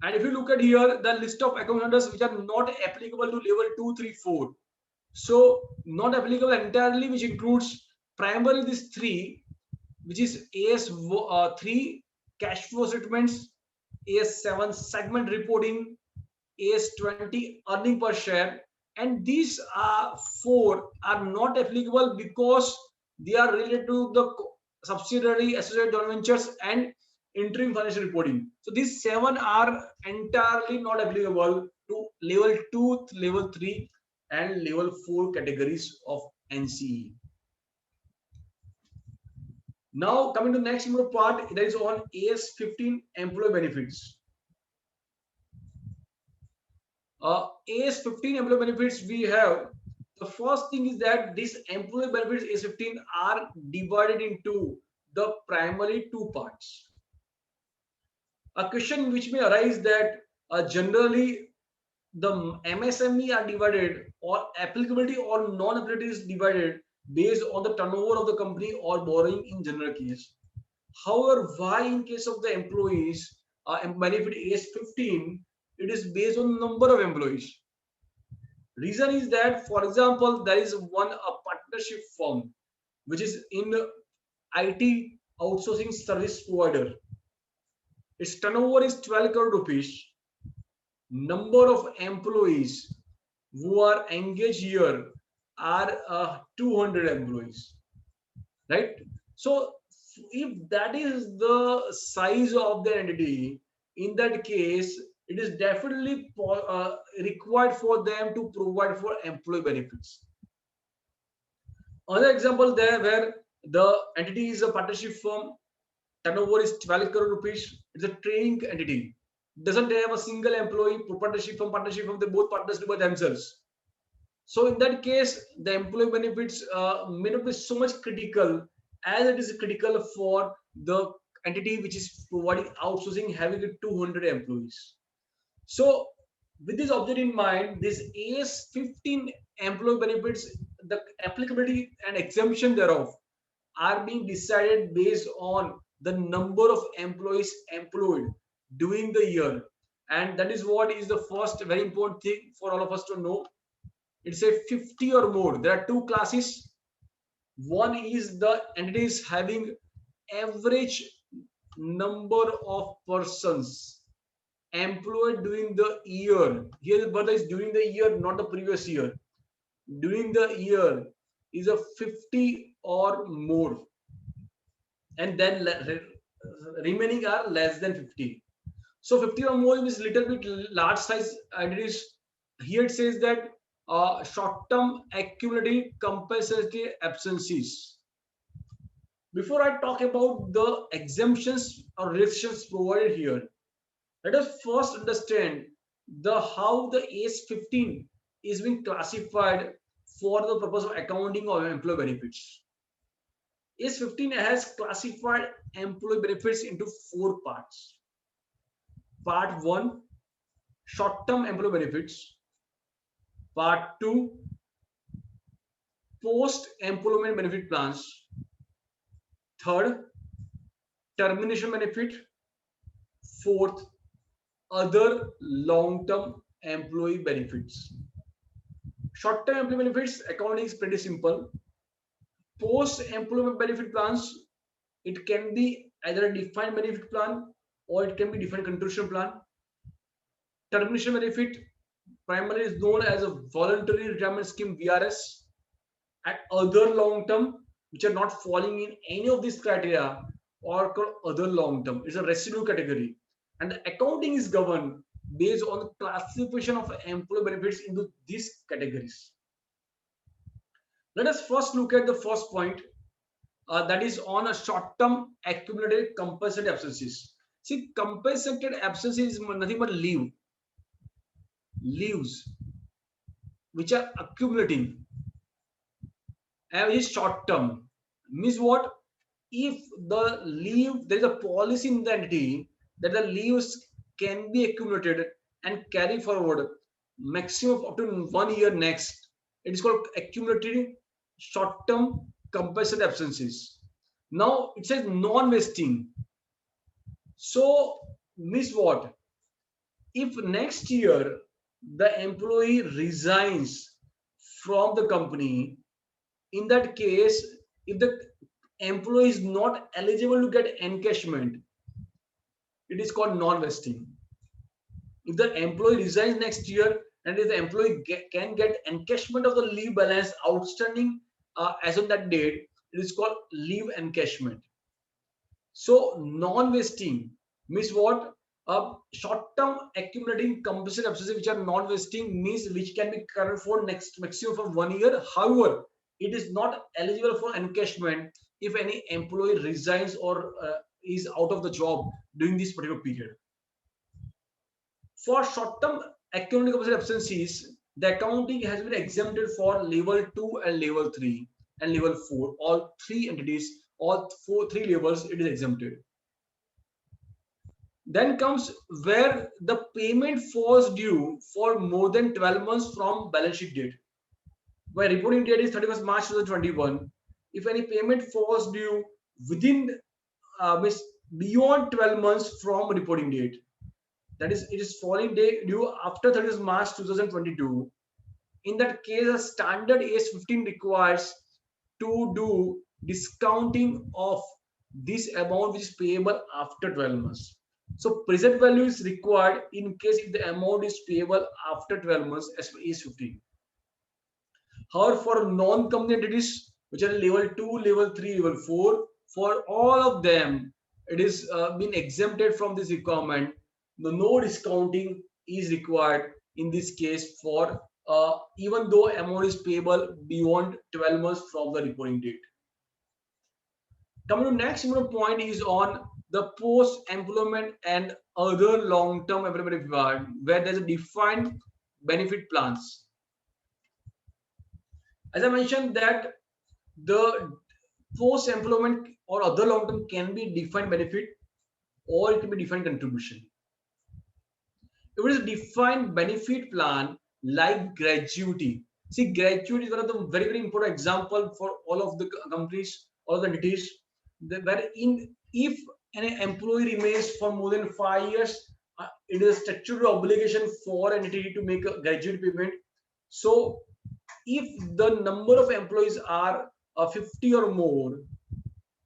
Speaker 5: And if you look at here, the list of accounting standards which are not applicable to level 2, 3, 4. So not applicable entirely, which includes primarily these 3, which is AS3 cash flow statements, AS7 segment reporting, AS20 earning per share, and these 4 are not applicable because they are related to the subsidiary, associate joint ventures, and interim financial reporting. So these 7 are entirely not applicable to level 2, level 3, and level 4 categories of NCE. Now coming to the next part, that is on AS15 employee benefits. AS15 employee benefits we have. The first thing is that these employee benefits AS15 are divided into the primary 2 parts. A question which may arise that generally the MSME are divided, or applicability or non-applicability is divided based on the turnover of the company or borrowing in general case. However, why in case of the employees benefit AS15, it is based on number of employees. Reason is that, for example, there is a partnership firm which is in IT outsourcing service provider. Its turnover is 12 crore rupees. Number of employees who are engaged here are 200 employees, right? So if that is the size of the entity, in that case, it is definitely required for them to provide for employee benefits. Another example there where the entity is a partnership firm, turnover is 12 crore rupees. It's a training entity. Doesn't have a single employee, partnership firm, they both partners by themselves. So in that case, the employee benefits may not be so much critical as it is critical for the entity which is providing outsourcing having 200 employees. So with this object in mind, this AS 15 employee benefits, the applicability and exemption thereof are being decided based on the number of employees employed during the year. And that is what is the first very important thing for all of us to know. It's a 50 or more. There are two classes. One is the entities having average number of persons employed during the year. Here the word is during the year, not the previous year. During the year is a 50 or more, and then remaining are less than 50. So 50 or more is little bit large size entities. Here it says that short-term accumulative compensatory absences. Before I talk about the exemptions or restrictions provided here, let us first understand how the AS 15 is being classified for the purpose of accounting of employee benefits. AS 15 has classified employee benefits into 4 parts. Part 1, short-term employee benefits. Part 2, post-employment benefit plans. Third, termination benefit. Fourth, other long-term employee benefits. Short-term employee benefits accounting is pretty simple. Post-employment benefit plans, it can be either a defined benefit plan or it can be defined contribution plan. Termination benefit primarily is known as a voluntary retirement scheme, VRS, and other long-term which are not falling in any of these criteria or called other long-term. It's a residual category, and the accounting is governed based on the classification of employee benefits into these categories. Let us first look at the first point, that is on a short-term accumulated compensated absences. See, compensated absences is nothing but leaves which are accumulating, and which is short-term. Means what? If the leave, there is a policy in the entity that the leaves can be accumulated and carry forward maximum up to 1 year next. It is called accumulated short-term compensated absences. Now it says non-vesting. So means what? If next year the employee resigns from the company, in that case, if the employee is not eligible to get encashment, it is called non-vesting. If the employee resigns next year and if the employee can get encashment of the leave balance outstanding as on that date, it is called leave encashment. So non-vesting means what? Short-term accumulating compensated absences which are non-vesting means which can be covered for next maximum for 1 year. However, it is not eligible for encashment if any employee resigns or is out of the job during this particular period. For short-term accumulating compensated absences, the accounting has been exempted for level 2 and level 3 and level 4. All 3 entities, all 3 levels, it is exempted. Then comes where the payment falls due for more than 12 months from balance sheet date. Where reporting date is 31st March 2021. If any payment falls due within beyond 12 months from reporting date, that is, it is falling due after 31st March 2022. In that case, a standard AS 15 requires to do discounting of this amount which is payable after 12 months. So present value is required in case if the amount is payable after 12 months as per AS 15. However, for non-company entities which are level 2, level 3, level 4, for all of them, it is been exempted from this requirement no discounting is required in this case for even though amount is payable beyond 12 months from the reporting date. Coming to next important point is on the post-employment and other long-term employment required, where there's a defined benefit plans. As I mentioned that the post-employment or other long-term can be defined benefit or it can be defined contribution. If it is a defined benefit plan like gratuity, see gratuity is one of the very, very important example for all of the companies, all the entities, wherein if an employee remains for more than 5 years, it is a statutory obligation for an entity to make a gratuity payment. So if the number of employees are 50 or more,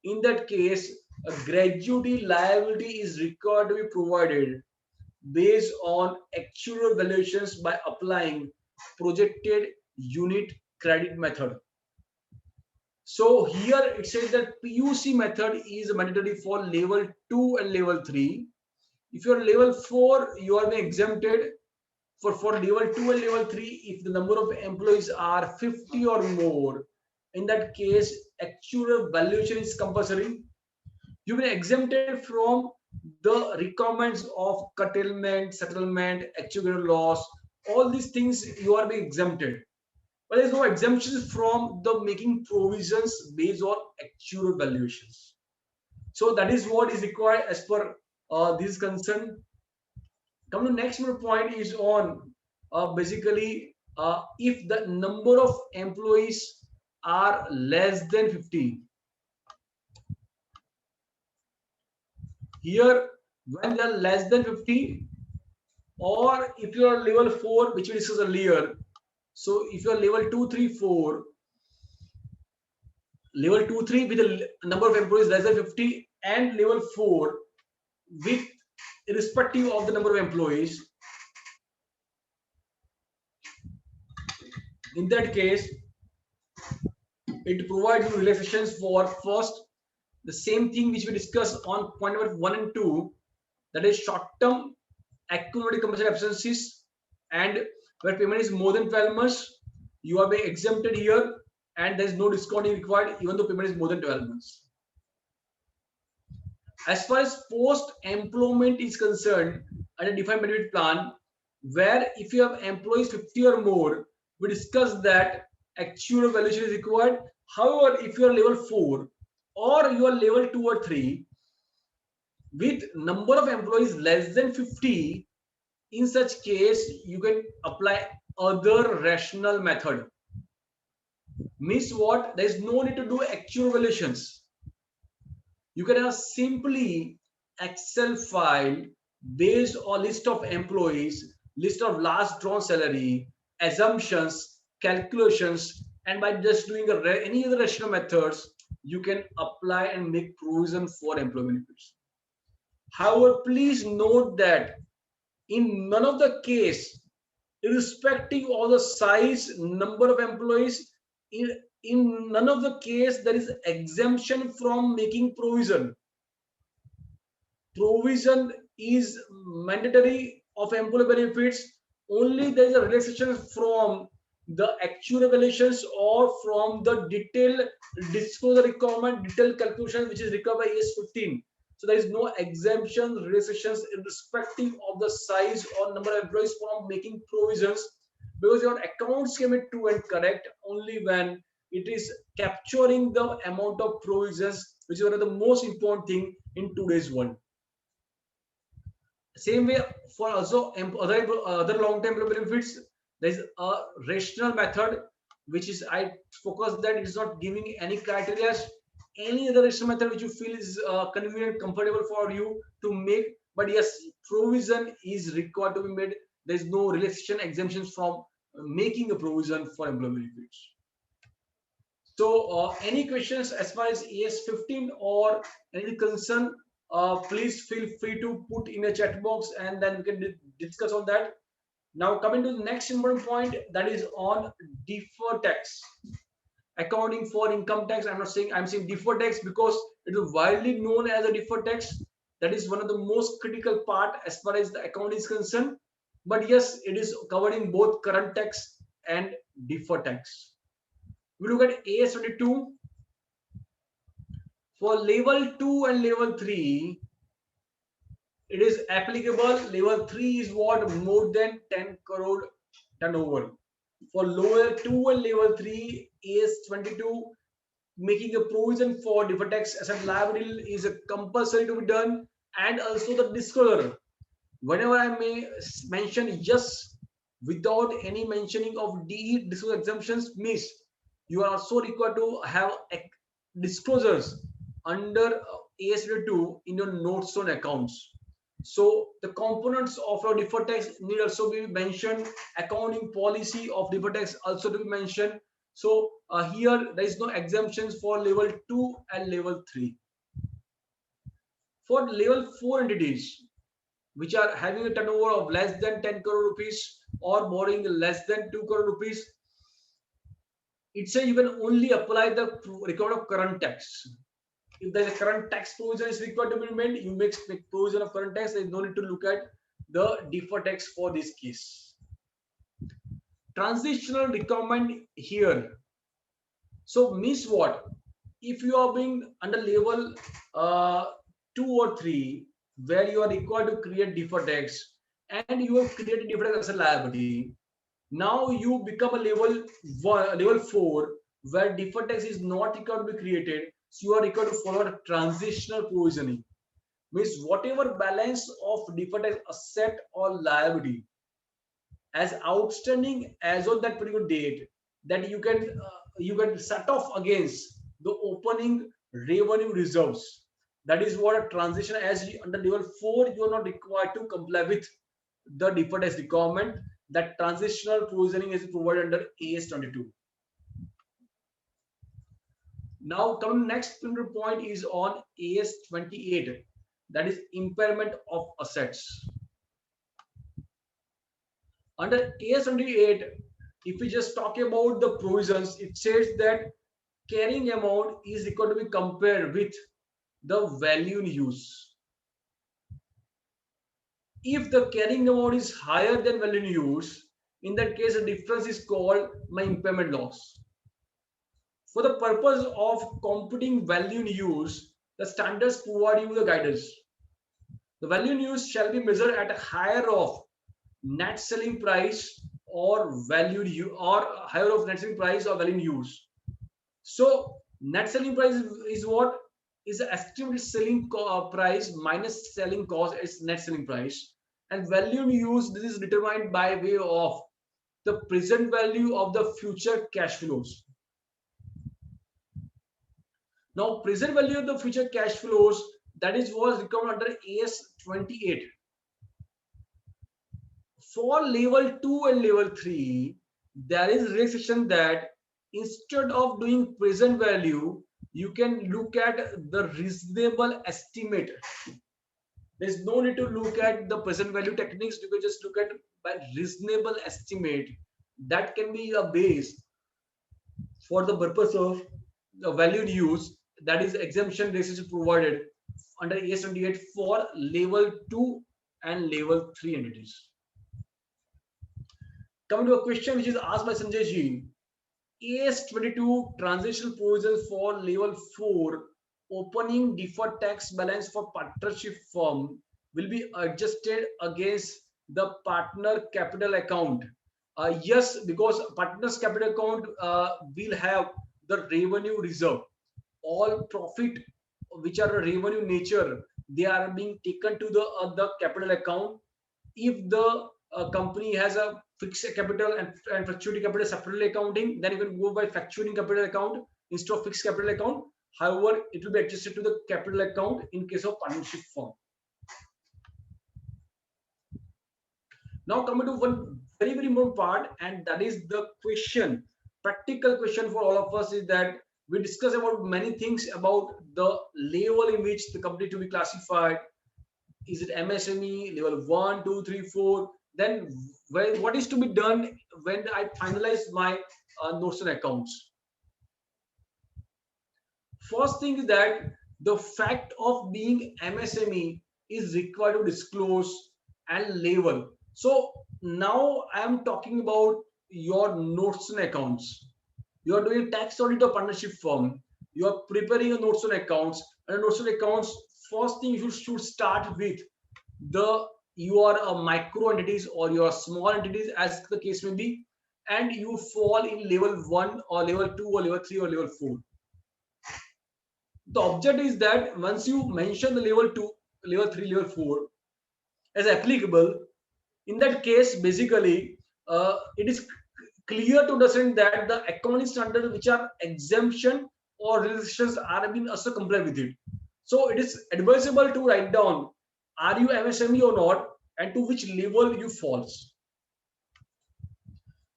Speaker 5: in that case, a gratuity liability is required to be provided based on actual valuations by applying projected unit credit method. So here it says that PUC method is mandatory for level 2 and level 3. If you're level 4, you are being exempted. For level 2 and level 3, if the number of employees are 50 or more, in that case, actual valuation is compulsory. You've been exempted from the requirements of curtailment, settlement, actual loss, all these things you are being exempted. But there's no exemptions from the making provisions based on actual valuations. So that is what is required as per this concern. Come to next point is on basically if the number of employees are less than 50. Here, when they are less than 50, or if you are level 4, which we discussed earlier. So if you are level 2, 3, 4, level 2, 3 with a number of employees less than 50, and level 4 with irrespective of the number of employees. In that case, it provides you relaxations for first, the same thing which we discussed on point number 1 and 2, that is short-term accumulated compulsory absences, and where payment is more than 12 months, you are being exempted here, and there is no discounting required even though payment is more than 12 months. As far as post-employment is concerned, under defined benefit plan, where if you have employees 50 or more, we discussed that actual valuation is required. However, if you are level 4 or you are level 2 or 3 with number of employees less than 50, in such case you can apply other rational method. Means what? There is no need to do actual valuations. You can have simply Excel file based on list of employees, list of last drawn salary, assumptions, calculations, and by just doing any other rational methods, you can apply and make provision for employee benefits. However, please note that in none of the case, irrespective of the size, number of employees, in none of the case there is exemption from making provision. Provision is mandatory of employee benefits. Only there is a relaxation from the actual evaluations or from the detailed disclosure requirement, detailed calculation which is required by AS 15. So there is no exemption, relaxations irrespective of the size or number of employees from making provisions, because your accounts can be true and correct only when it is capturing the amount of provisions, which is one of the most important thing in today's world. Same way for also other long-term benefits, there is a rational method, which is I focus that it is not giving any criteria. Any other rational method which you feel is convenient, comfortable for you to make, but yes, provision is required to be made. There is no relaxation exemptions from making a provision for employee benefits. So any questions as far as AS 15 or any concern, please feel free to put in a chat box and then we can discuss on that. Now coming to the next important point, that is on deferred tax. Accounting for income tax. I'm saying deferred tax because it is widely known as a deferred tax. That is one of the most critical part as far as the account is concerned. But yes, it is covered in both current tax and deferred tax. We look at AS22. For level 2 and level 3, it is applicable. Level 3 is what? More than 10 crore turnover. For lower 2 and level 3, AS22, making a provision for deferred tax asset liability is a compulsory to be done, and also the disclosure. Whenever I may mention yes without any mentioning of DE disclosure exemptions, means you are also required to have disclosures under AS2 in your notes on accounts. So the components of your deferred tax need also be mentioned. Accounting policy of deferred tax also to be mentioned. So here there is no exemptions for level 2 and level 3. For level 4 entities, which are having a turnover of less than 10 crore rupees or borrowing less than 2 crore rupees, it says you can only apply the record of current tax. If there's a current tax provision is required to be made, you make provision of current tax. There is no need to look at the deferred tax for this case. Transitional requirement here. So means what? If you are being under level 2 or 3, where you are required to create deferred tax, and you have created deferred tax as a liability, now you become a level 1, level 4, where deferred tax is not required to be created. So you are required to follow a transitional provisioning. Means whatever balance of deferred tax asset or liability as outstanding as on that particular date, that you can set off against the opening revenue reserves. That is what a transition, as under level 4 you are not required to comply with the deferred tax requirement. That transitional provisioning is provided under AS22. Now coming next point is on AS28, that is impairment of assets. Under AS28, if we just talk about the provisions, it says that carrying amount is required to be compared with the value in use. If the carrying amount is higher than value in use, in that case, the difference is called my impairment loss. For the purpose of computing value in use, the standards provide you the guidance. The value in use shall be measured at a higher of net selling price or value or higher of net selling price or value in use. So net selling price is what? Is the estimated selling price minus selling cost is net selling price, and value in use, this is determined by way of the present value of the future cash flows. Now present value of the future cash flows, that is was recovered under AS28. For level 2 and level 3, there is restriction that instead of doing present value, you can look at the reasonable estimate. There's no need to look at the present value techniques. You can just look at by reasonable estimate. That can be a base for the purpose of the value in use. That is exemption basis provided under AS28 for level 2 and level 3 entities. Coming to a question which is asked by Sanjay ji, AS22 transitional provisions for level 4 opening deferred tax balance for partnership firm will be adjusted against the partner capital account. Yes, because partners capital account will have the revenue reserve. All profit which are revenue nature, they are being taken to the capital account. If the company has a fixed capital and fluctuating capital separately accounting, then you can go by fluctuating capital account instead of fixed capital account. However, it will be adjusted to the capital account in case of partnership firm. Now coming to one very, very important part, and that is the question, practical question for all of us is that we discuss about many things about the level in which the company to be classified. Is it MSME, level 1, 2, 3, 4? Then what is to be done when I finalize my notes and accounts? First thing is that the fact of being MSME is required to disclose and label. So now I am talking about your notes and accounts. You are doing tax audit or partnership firm. You are preparing a notes and accounts. And notes and accounts, first thing you should start with the you are a micro entities or your small entities as the case may be, and you fall in level 1 or level 2 or level 3 or level 4. The object is that once you mention the level 2, level 3, level 4 as applicable, in that case basically it is clear to understand that the accounting standards which are exemption or restrictions are being also complied with it. So it is advisable to write down are you MSME or not and to which level you falls.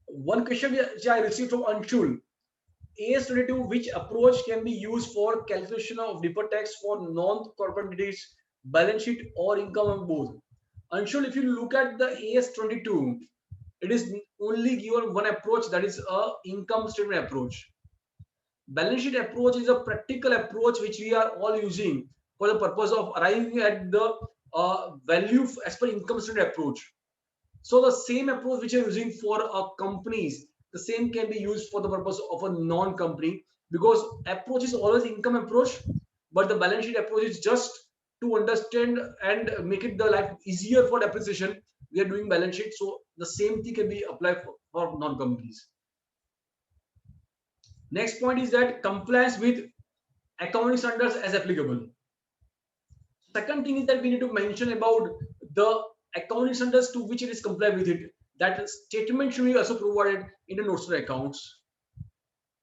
Speaker 5: One question which I received from Anshul, AS22, which approach can be used for calculation of deferred tax for non-corporate entities, balance sheet or income on both? Anshul, if you look at the AS22, it is only given one approach, that is a income statement approach. Balance sheet approach is a practical approach which we are all using for the purpose of arriving at the value as per income statement approach. So the same approach which you're using for companies, the same can be used for the purpose of a non-company, because approach is always income approach, but the balance sheet approach is just to understand and make it the life easier for depreciation. We are doing balance sheet, so the same thing can be applied for non-companies. Next point is that compliance with accounting standards as applicable. Second thing is that we need to mention about the accounting standards to which it is complied with it. That statement should be also provided in the notes to accounts.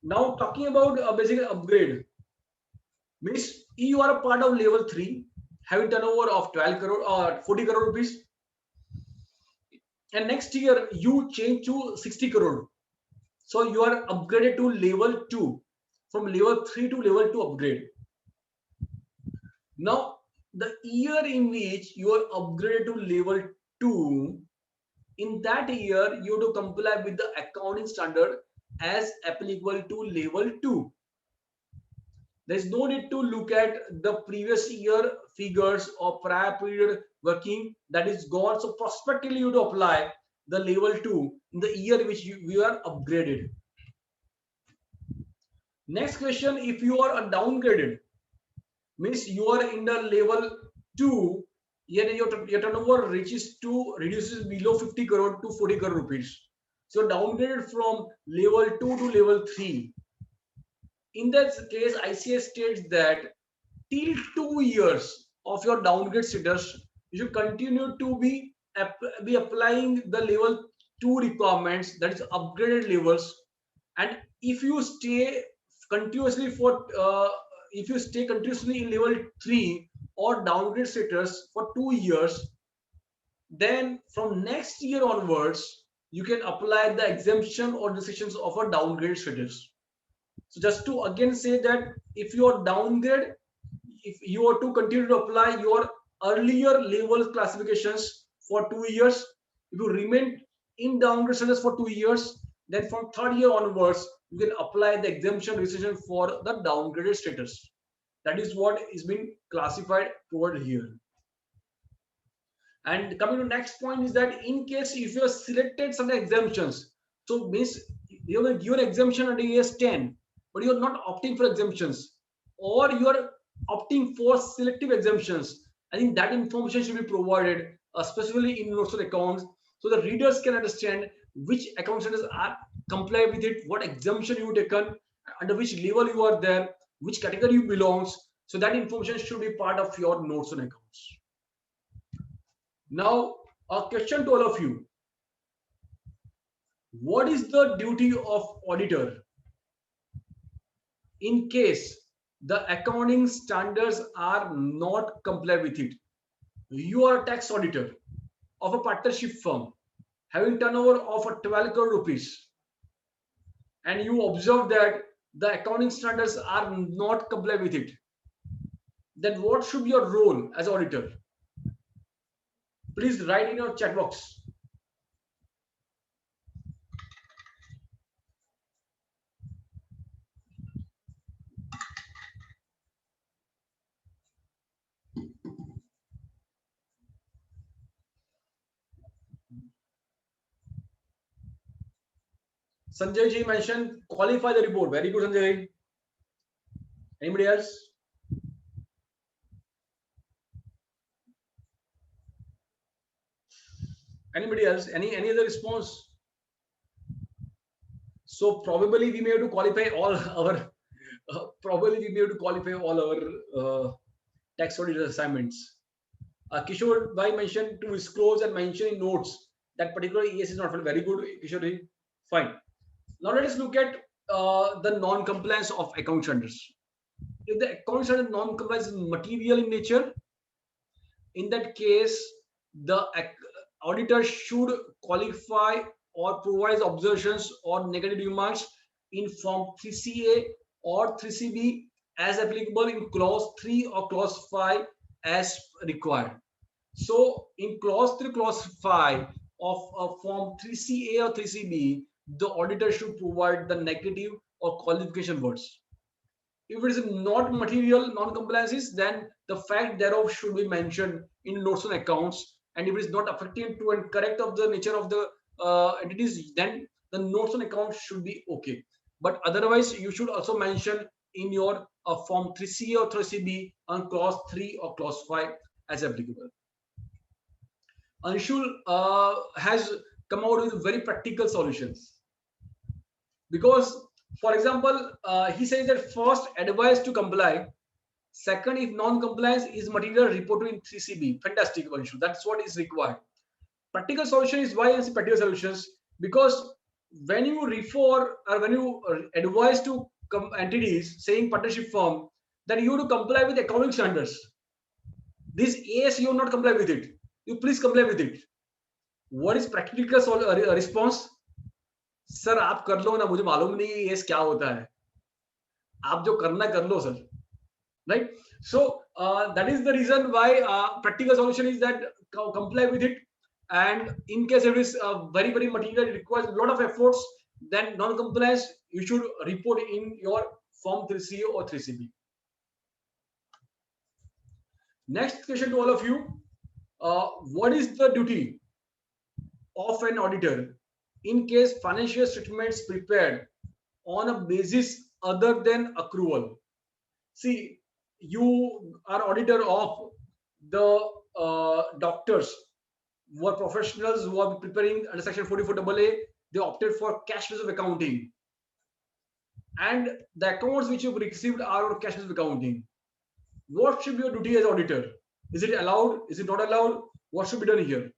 Speaker 5: Now talking about a basic upgrade, means you are a part of level 3, having turnover of 12 crore or 40 crore rupees, and next year you change to 60 crore. So you are upgraded to level 2, from level 3 to level 2 upgrade. Now the year in which you are upgraded to level 2, in that year you have to comply with the accounting standard as applicable to level 2. There is no need to look at the previous year figures or prior period working that is gone. So prospectively you have to apply the level 2 in the year which you are upgraded. Next question, if you are a downgraded, means you are in the level 2, yet your turnover reduces below 50 crore to 40 crore rupees. So downgraded from level 2 to level 3. In that case, ICS states that till 2 years of your downgrade status, you should continue to be applying the level 2 requirements, that is upgraded levels. And if you stay continuously in level 3 or downgrade status for 2 years, then from next year onwards you can apply the exemption or decisions of a downgrade status. So just to again say that if you are downgraded, if you are to continue to apply your earlier level classifications for 2 years, if you remain in downgrade status for 2 years, then from third year onwards you can apply the exemption decision for the downgraded status. That is what is being classified toward here. And coming to next point is that in case if you have selected some exemptions, so means you will give an exemption under AS 10, but you are not opting for exemptions, or you are opting for selective exemptions. I think that information should be provided, specifically in notes of accounts, so the readers can understand which account standards are comply with it, what exemption you taken, under which level you are there, which category you belongs. So that information should be part of your notes on accounts. Now, a question to all of you. What is the duty of auditor in case the accounting standards are not complied with it? You are a tax auditor of a partnership firm having turnover of 12 crore rupees, and you observe that the accounting standards are not complied with it. Then what should be your role as auditor? Please write in your chat box. Sanjay ji mentioned qualify the report. Very good, Sanjay. Anybody else? Anybody else? Any other response? So probably we may have to qualify all our tax audit assignments. Kishore Bhai mentioned to disclose and mention in notes that particular ES is not valid. Very good, Kishore ji. Fine. Now let us look at the non-compliance of account standards. If the account standard non-compliance is material in nature, in that case, the auditor should qualify or provide observations or negative remarks in Form 3CA or 3CB as applicable in Clause 3 or Clause 5 as required. So in Clause 3, Clause 5 of Form 3CA or 3CB, the auditor should provide the negative or qualification words. If it is not material non-compliances, then the fact thereof should be mentioned in notes on accounts. And if it is not affecting to and correct of the nature of the entities, then the notes on accounts should be okay. But otherwise, you should also mention in your Form 3C or 3CB on Clause 3 or Clause 5 as applicable. Anshul has come out with very practical solutions. Because, for example, he says that first, advise to comply. Second, if non-compliance is material, report to in 3CB. Fantastic, Anshul. That's what is required. Practical solution is why I say practical solutions, because when you refer or when you advise to entities saying partnership firm that you have to comply with accounting standards. This AS you not comply with it. You please comply with it. What is practical response? Sir आप कर लो ना, मुझे मालूम नहीं ये क्या होता है, आप जो करना कर लो sir, right? So that is the reason why practical solution is that comply with it, and in case it is very material, it requires a lot of efforts, then non-compliance you should report in your Form 3CA or 3CB. Next question to all of you, what is the duty of an auditor in case financial statements prepared on a basis other than accrual? See, you are auditor of the doctors who are professionals who are preparing under Section 44AA. They opted for cash reserve accounting, and the accounts which you've received are on cash reserve accounting. What should be your duty as auditor? Is it allowed? Is it not allowed? What should be done here?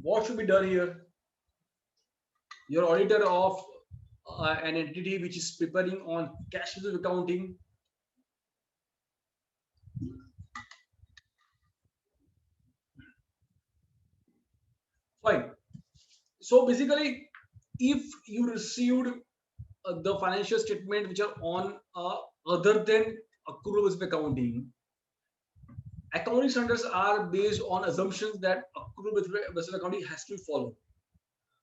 Speaker 5: What should be done here? You're auditor of an entity which is preparing on cash reserve accounting. Fine. So basically, if you received the financial statement which are on other than accrual based accounting, accounting standards are based on assumptions that accrual based accounting has to be followed.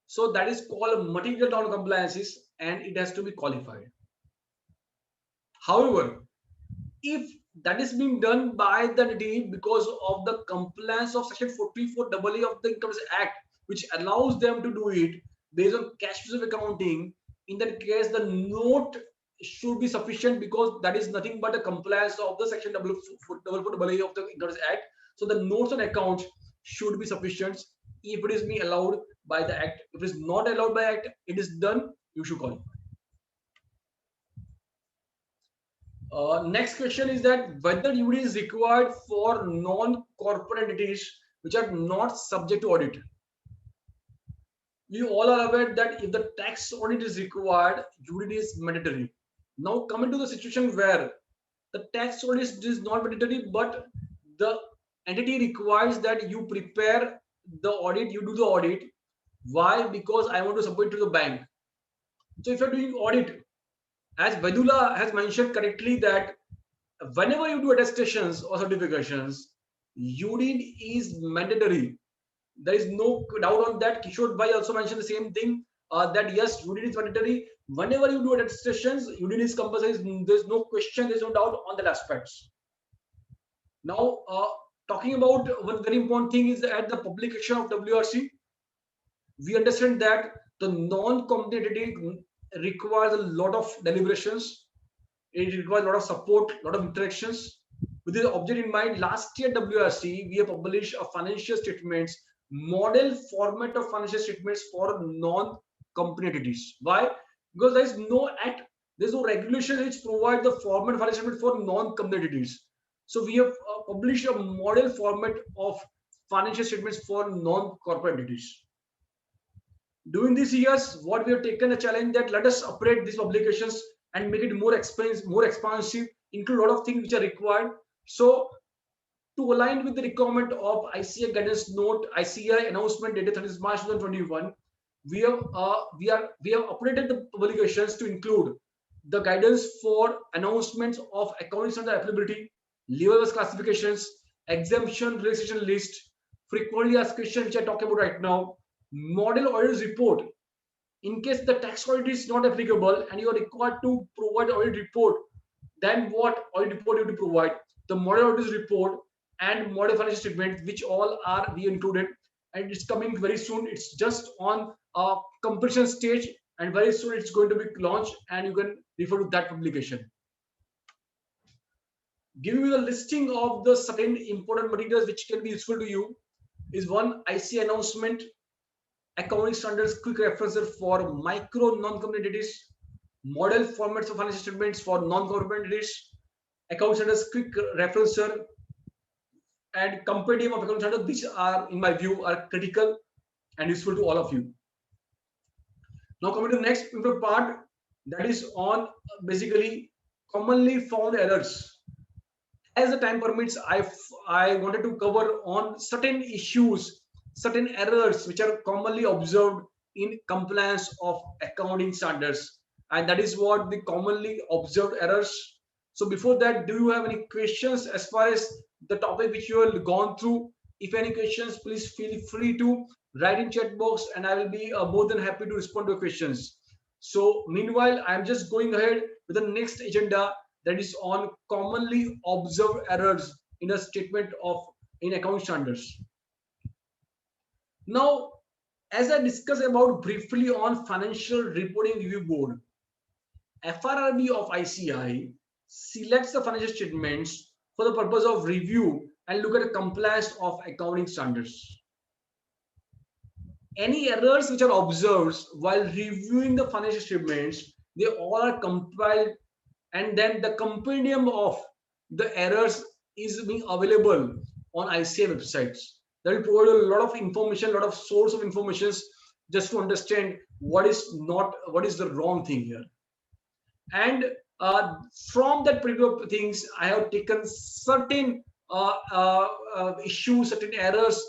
Speaker 5: So that is called material non-compliances, and it has to be qualified. However, if that is being done by the entity because of the compliance of Section 44AA of the Income Tax Act, which allows them to do it based on cash reserve accounting, in that case, the note should be sufficient, because that is nothing but a compliance of the Section 44AA of the Income Tax Act. So the notes on accounts should be sufficient if it is being allowed by the Act. If it is not allowed by Act, it is done, you should qualify. Next question is that whether duty is required for non-corporate entities which are not subject to audit. You all are aware that if the tax audit is required, duty is mandatory. Now coming to the situation where the tax audit is not mandatory, but the entity requires that you prepare the audit, you do the audit. Why? Because I want to submit to the bank. So if you're doing audit, as Vedula has mentioned correctly, that whenever you do attestations or certifications, UDIN is mandatory. There is no doubt on that. Kishore Bhai also mentioned the same thing. that yes, UDD is mandatory. Whenever you do attestations, UDD is compulsory. There's no question, there's no doubt on that aspects. Now, talking about one very important thing is at the publication of WRC, we understand that the non-competitive requires a lot of deliberations. It requires a lot of support, a lot of interactions. With this object in mind, last year WRC, we have published a financial statements, model format of financial statements for non-company entities. Why? Because there's no regulation which provide the format of financial statement for non-company entities. So we have published a model format of financial statements for non-corporate entities. During these years, what we have taken a challenge that let us upgrade these publications and make it more expansive, include a lot of things which are required. So to align with the requirement of ICAI guidance note, ICAI announcement dated 30th March 2021, we have updated the publications to include the guidance for announcements of accounting standard applicability, level classifications, exemption relaxation list, frequently asked questions which I talk about right now, model audit report. In case the tax audit is not applicable and you are required to provide audit report, then what audit report you have to provide? The model audit report and model financial statement, which all are we included, and it's coming very soon. It's just on a completion stage, and very soon it's going to be launched, and you can refer to that publication. Giving you the listing of the certain important materials which can be useful to you is one ICAI announcement, accounting standards quick referencer for micro non-company entities, model formats of financial statements for non-corporate entities, accounting standards quick referencer, and comparative of accounting standards, which are, in my view, are critical and useful to all of you. Now coming to the next part, that is on basically commonly found errors. As the time permits, I wanted to cover on certain issues, certain errors which are commonly observed in compliance of accounting standards, and that is what the commonly observed errors. So before that, do you have any questions as far as the topic which you have gone through? If any questions, please feel free to write in chat box, and I will be more than happy to respond to questions. So meanwhile, I'm just going ahead with the next agenda, that is on commonly observed errors in a statement of in accounting standards. Now, as I discussed about briefly on Financial Reporting Review Board, FRRB of ICAI selects the financial statements for the purpose of review and look at the compliance of accounting standards. Any errors which are observed while reviewing the financial statements, they all are compiled, and then the compendium of the errors is being available on ICAI websites. That will provide a lot of information, a lot of source of information, just to understand what is the wrong thing here. And from that particular things, I have taken certain issues, certain errors,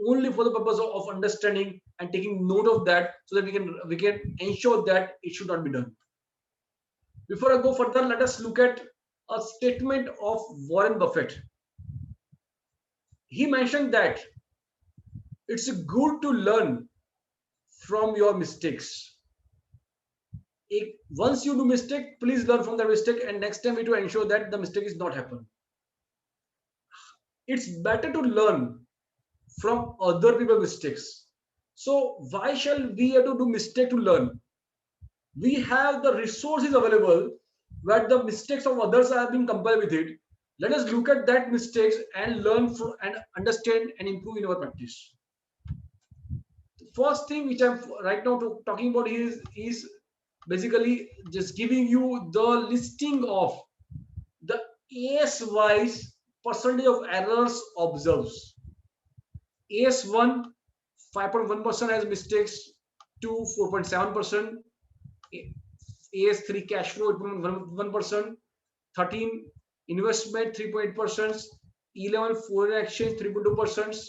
Speaker 5: only for the purpose of understanding and taking note of that, so that we can ensure that it should not be done. Before I go further, let us look at a statement of Warren Buffett. He mentioned that it's good to learn from your mistakes. Once you do mistake, please learn from the mistake, and next time we to ensure that the mistake is not happen. It's better to learn from other people's mistakes. So why shall we have to do mistake to learn? We have the resources available where the mistakes of others are being compared with it. Let us look at that mistakes and learn from and understand and improve in our practice. The first thing which I'm right now talking about is basically just giving you the listing of the AS-wise percentage of errors observed. AS1, 5.1% has mistakes, 2, 4.7%, AS3 cash flow 8.1%, 13 investment 3.8%, 11 foreign exchange 3.2%,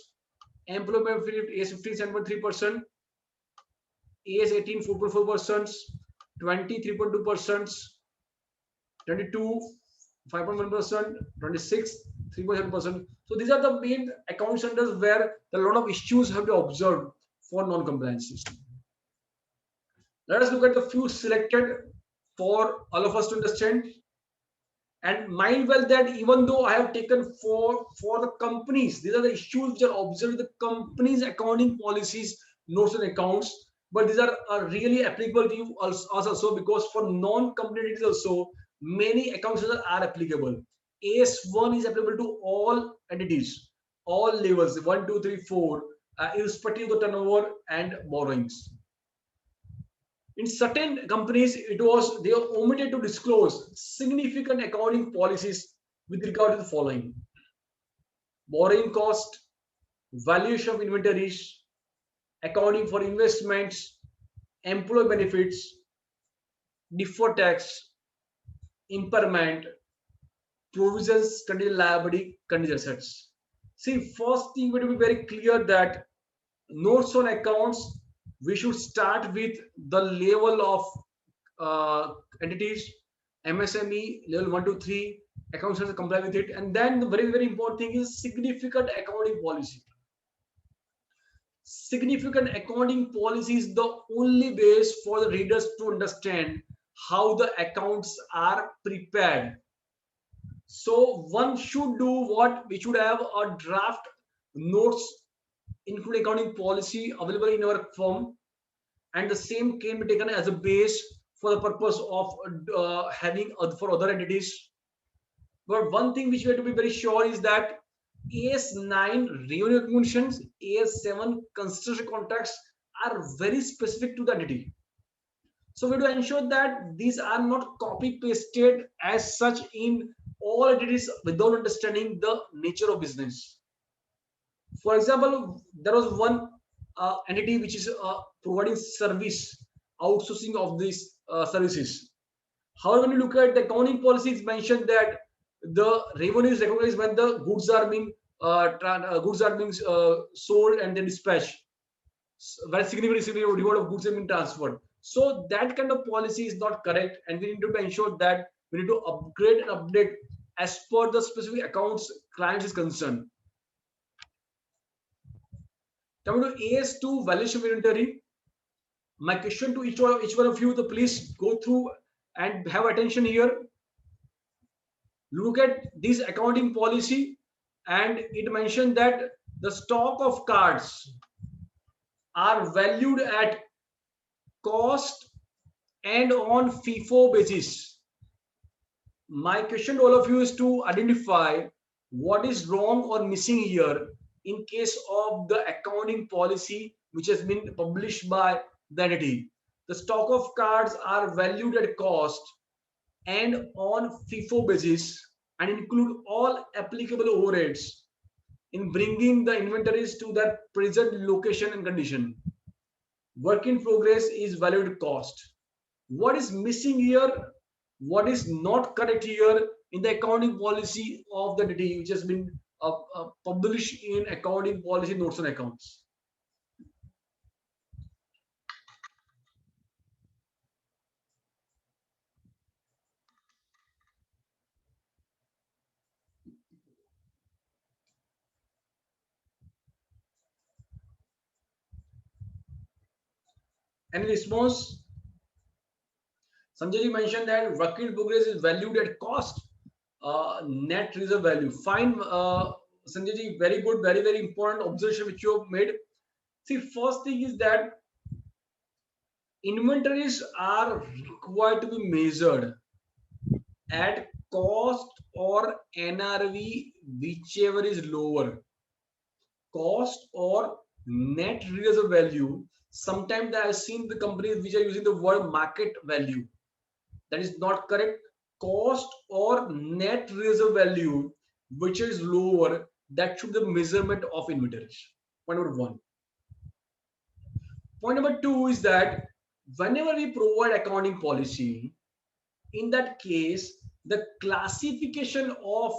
Speaker 5: employee benefit AS15 7.3%, AS18 4.4%, 20 3.2%, 22 5.1%, 26 3.7%. So these are the main account centers where a lot of issues have been observed for non-compliances. Let us look at the few selected for all of us to understand. And mind well that even though I have taken for the companies, these are the issues which are observed in the company's accounting policies, notes and accounts, but these are really applicable to you us also, because for non-company entities also many accounts are applicable. AS1 is applicable to all entities, all levels 1, 2, 3, 4, irrespective of the turnover and borrowings. In certain companies, they were omitted to disclose significant accounting policies with regard to the following: borrowing cost, valuation of inventories, accounting for investments, employee benefits, deferred tax, impairment, provisions, contingent liability, contingent assets. See, first thing we have to be very clear that notes on accounts, we should start with the level of entities, MSME level 1 to 3, accounts have to comply with it, and then the very very important thing is significant accounting policy. Significant accounting policy is the only base for the readers to understand how the accounts are prepared. So one should do what? We should have a draft notes including accounting policy available in our firm, and the same can be taken as a base for the purpose of having for other entities. But one thing which we have to be very sure is that AS9 revenue recognitions, AS7 construction contracts are very specific to the entity. So we have to ensure that these are not copy pasted as such in all entities without understanding the nature of business. For example, there was one entity which is providing service, outsourcing of these services. However, when you look at the accounting policy, it's mentioned that the revenue is recognized when the goods are being sold and then dispatched. Very significantly, reward of goods have been transferred. So that kind of policy is not correct, and we need to ensure that we need to upgrade and update as per the specific accounts client is concerned. Coming to AS2 valuation inventory, my question to each one of you, please go through and have attention here. Look at this accounting policy, and it mentioned that the stock of cards are valued at cost and on FIFO basis. My question to all of you is to identify what is wrong or missing here in case of the accounting policy which has been published by the entity. The stock of cards are valued at cost and on FIFO basis and include all applicable overheads in bringing the inventories to their present location and condition. Work in progress is valued cost. What is missing here? What is not correct here in the accounting policy of the entity which has been published in accounting policy notes and accounts? Any response? Sanjay ji mentioned that work in progress is valued at cost, net reserve value. Fine, Sanjay ji, very good, very, very important observation which you have made. See, first thing is that inventories are required to be measured at cost or NRV, whichever is lower. Cost or net reserve value. Sometimes I have seen the companies which are using the word market value. That is not correct. Cost or net reserve value, which is lower, that should be the measurement of inventories. Point number one. Point number two is that whenever we provide accounting policy, in that case, the classification of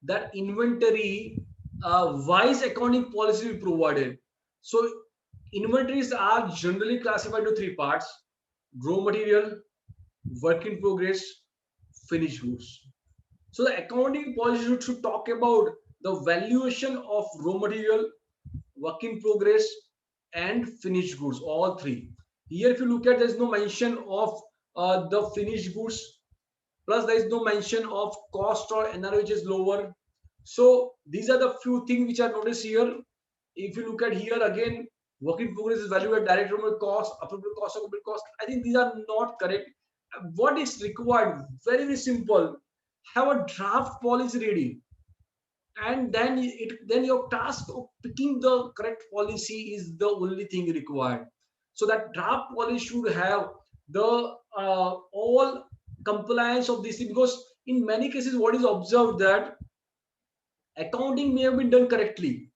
Speaker 5: that inventory wise accounting policy we provided. So inventories are generally classified into three parts: raw material, work in progress, finished goods. So the accounting policy should talk about the valuation of raw material, work in progress, and finished goods, all three. Here, if you look at, there is no mention of the finished goods. Plus, there is no mention of cost or NR, which is lower. So these are the few things which are noticed here. If you look at here again, work in progress is valued at direct material cost, applicable cost, or applicable cost. I think these are not correct. What is required? Very, very simple. Have a draft policy ready, and then your task of picking the correct policy is the only thing required. So that draft policy should have the all compliance of this thing, because in many cases what is observed that accounting may have been done correctly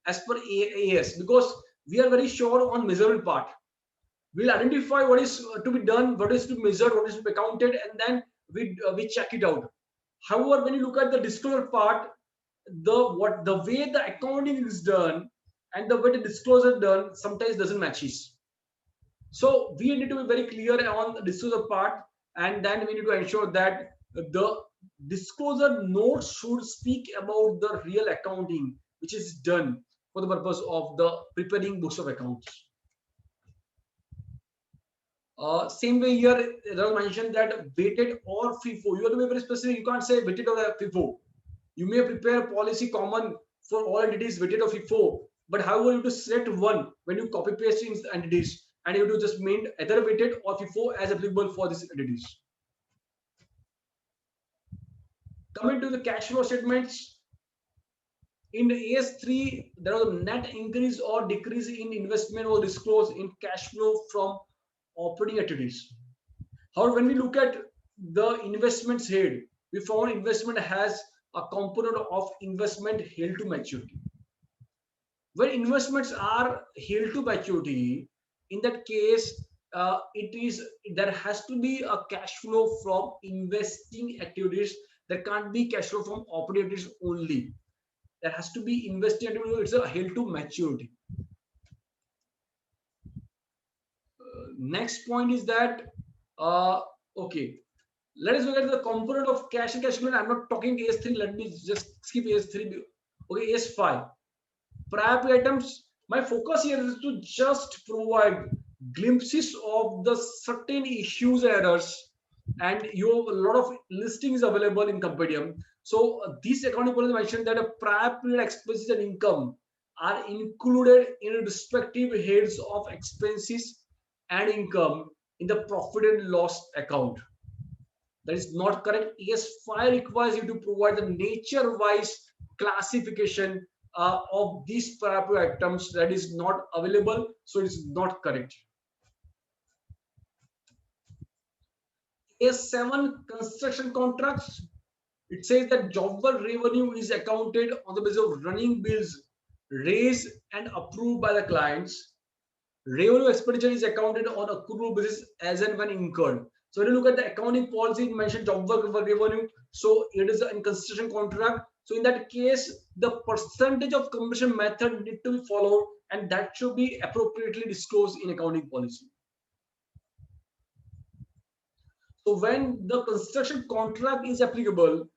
Speaker 5: as per AS, because we are very sure on measurable part. We'll identify what is to be done, what is to be measured, what is to be counted, and then we check it out. However, when you look at the disclosure part, the way the accounting is done and the way the disclosure done sometimes doesn't matches. So we need to be very clear on the disclosure part, and then we need to ensure that the disclosure notes should speak about the real accounting which is done for the purpose of the preparing books of accounts. Same way here, Rahul mentioned that weighted or FIFO. You have to be very specific. You can't say weighted or FIFO. You may prepare a policy common for all entities, weighted or FIFO, but however, you have to select one when you copy paste in entities, and you have to just mean either weighted or FIFO as applicable for these entities. Coming to the cash flow statements, in the AS3, there was a net increase or decrease in investment or disclosed in cash flow from operating activities. However, when we look at the investments head, we found investment has a component of investment held to maturity. When investments are held to maturity, in that case, there has to be a cash flow from investing activities. There can't be cash flow from operating activities only. There has to be investing activities. It's a held to maturity. Next point is that okay, let us look at the component of cash and cash equivalent. I'm not talking AS3. Let me just skip AS3. Okay, AS5. Prior period items. My focus here is to just provide glimpses of the certain issues, errors, and you have a lot of listings available in Compendium. So this accounting policy mentioned that a prior period expenses and income are included in respective heads of expenses and income in the profit and loss account. That is not correct. AS5 requires you to provide the nature-wise classification of these prior period items. That is not available, so it is not correct. AS7 construction contracts. It says that job work revenue is accounted on the basis of running bills raised and approved by the clients. Revenue expenditure is accounted on accrual basis as and when incurred. So when you look at the accounting policy, it mentioned job work revenue. So it is in construction contract. So in that case, the percentage of completion method need to be followed, and that should be appropriately disclosed in accounting policy. So when the construction contract is applicable,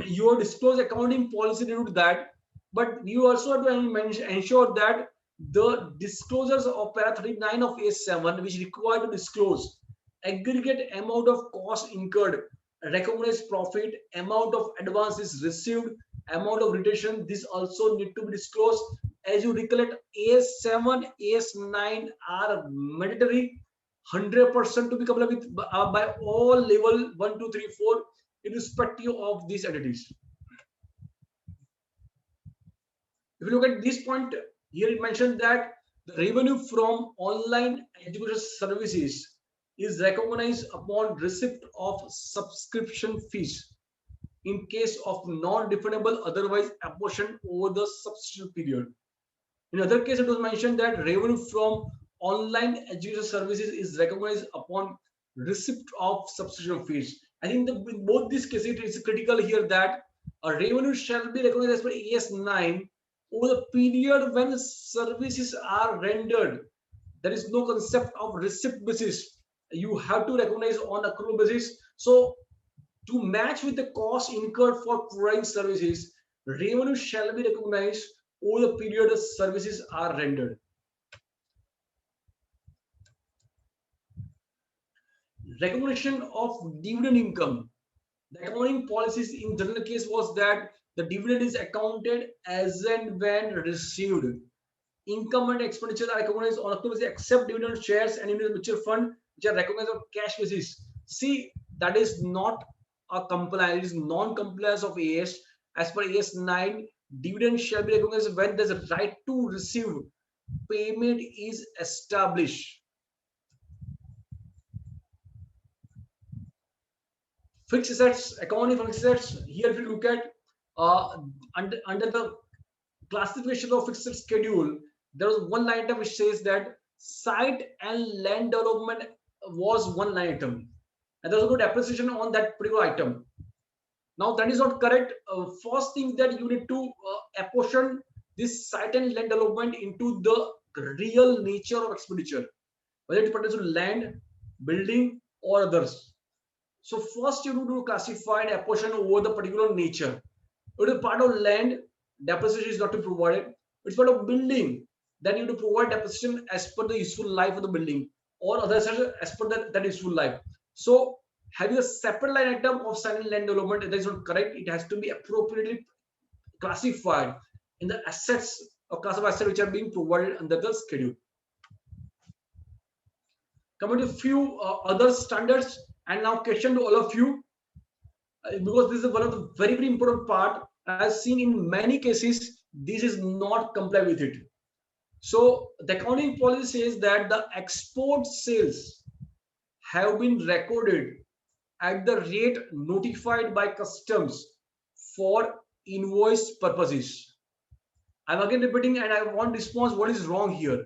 Speaker 5: your disclose accounting policy due to that, but you also have to ensure that the disclosures of para 39 of AS7, which require to disclose aggregate amount of cost incurred, recognized profit, amount of advances received, amount of retention, this also need to be disclosed. As you recollect, AS7, AS9 are mandatory 100% to be compliant with by all level 1, 2, 3, 4, irrespective of these entities. If you look at this point, here it mentioned that the revenue from online education services is recognized upon receipt of subscription fees in case of non-refundable, otherwise apportioned over the subscription period. In other case, it was mentioned that revenue from online education services is recognized upon receipt of subscription fees. I think in both these cases, it is critical here that a revenue shall be recognized as per AS9 over the period when services are rendered. There is no concept of receipt basis. You have to recognize on accrual basis. So to match with the cost incurred for providing services, revenue shall be recognized over the period the services are rendered. recognition of dividend income. The accounting policies in general case was that the dividend is accounted as and when received. Income and expenditure are recognized on occupancy except dividend shares and individual mutual fund which are recognized on cash basis. See, that is not a compliance, it is non-compliance of AS. As per AS 9, dividend shall be recognized when there's a right to receive. Payment is established. Fixed assets, accounting for fixed assets. Here, if you look at under the classification of fixed asset schedule, there was one line item which says that site and land development was one line item, and there was a good appreciation on that particular item. Now that is not correct. First thing that you need to apportion this site and land development into the real nature of expenditure, whether it pertains to land, building, or others. So first you need to classify and apportion over the particular nature. It is part of land, depreciation is not to be provided. It's part of building, then you need to provide depreciation as per the useful life of the building, or other as per that useful life. So having a separate line item of site and land development, that is not correct. It has to be appropriately classified in the assets or class of assets which are being provided under the schedule. Coming to a few other standards, and now question to all of you, because this is one of the very, very important part. I've seen in many cases, this is not complied with it. So the accounting policy says that the export sales have been recorded at the rate notified by customs for invoice purposes. I'm again repeating, and I want response. What is wrong here?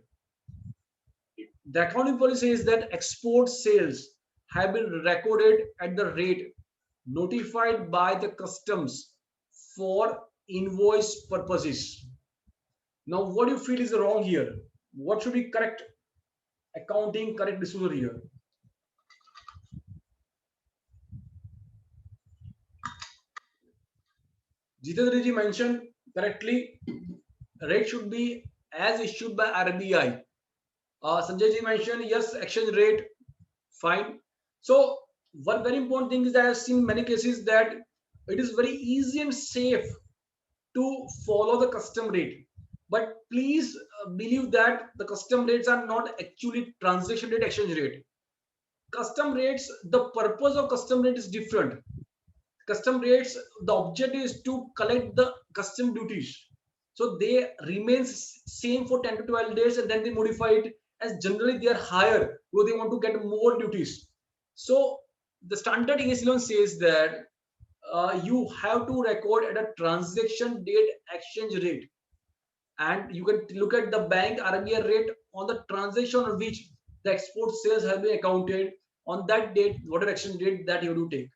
Speaker 5: The accounting policy says that export sales have been recorded at the rate notified by the customs for invoice purposes. Now, what do you feel is wrong here? What should be correct accounting, correct disclosure here? Jitendra ji mentioned correctly, rate should be as issued by RBI. Sanjay ji mentioned, yes, exchange rate, fine. So one very important thing is that I have seen many cases that it is very easy and safe to follow the custom rate. But please believe that the custom rates are not actually transaction rate, exchange rate. Custom rates, the purpose of custom rate is different. Custom rates, the objective is to collect the custom duties. So they remain same for 10 to 12 days and then they modify it, as generally they are higher because they want to get more duties. So the standard AS 11 says that you have to record at a transaction date exchange rate, and you can look at the bank RBI rate on the transaction on which the export sales have been accounted on that date, whatever exchange rate that you do take.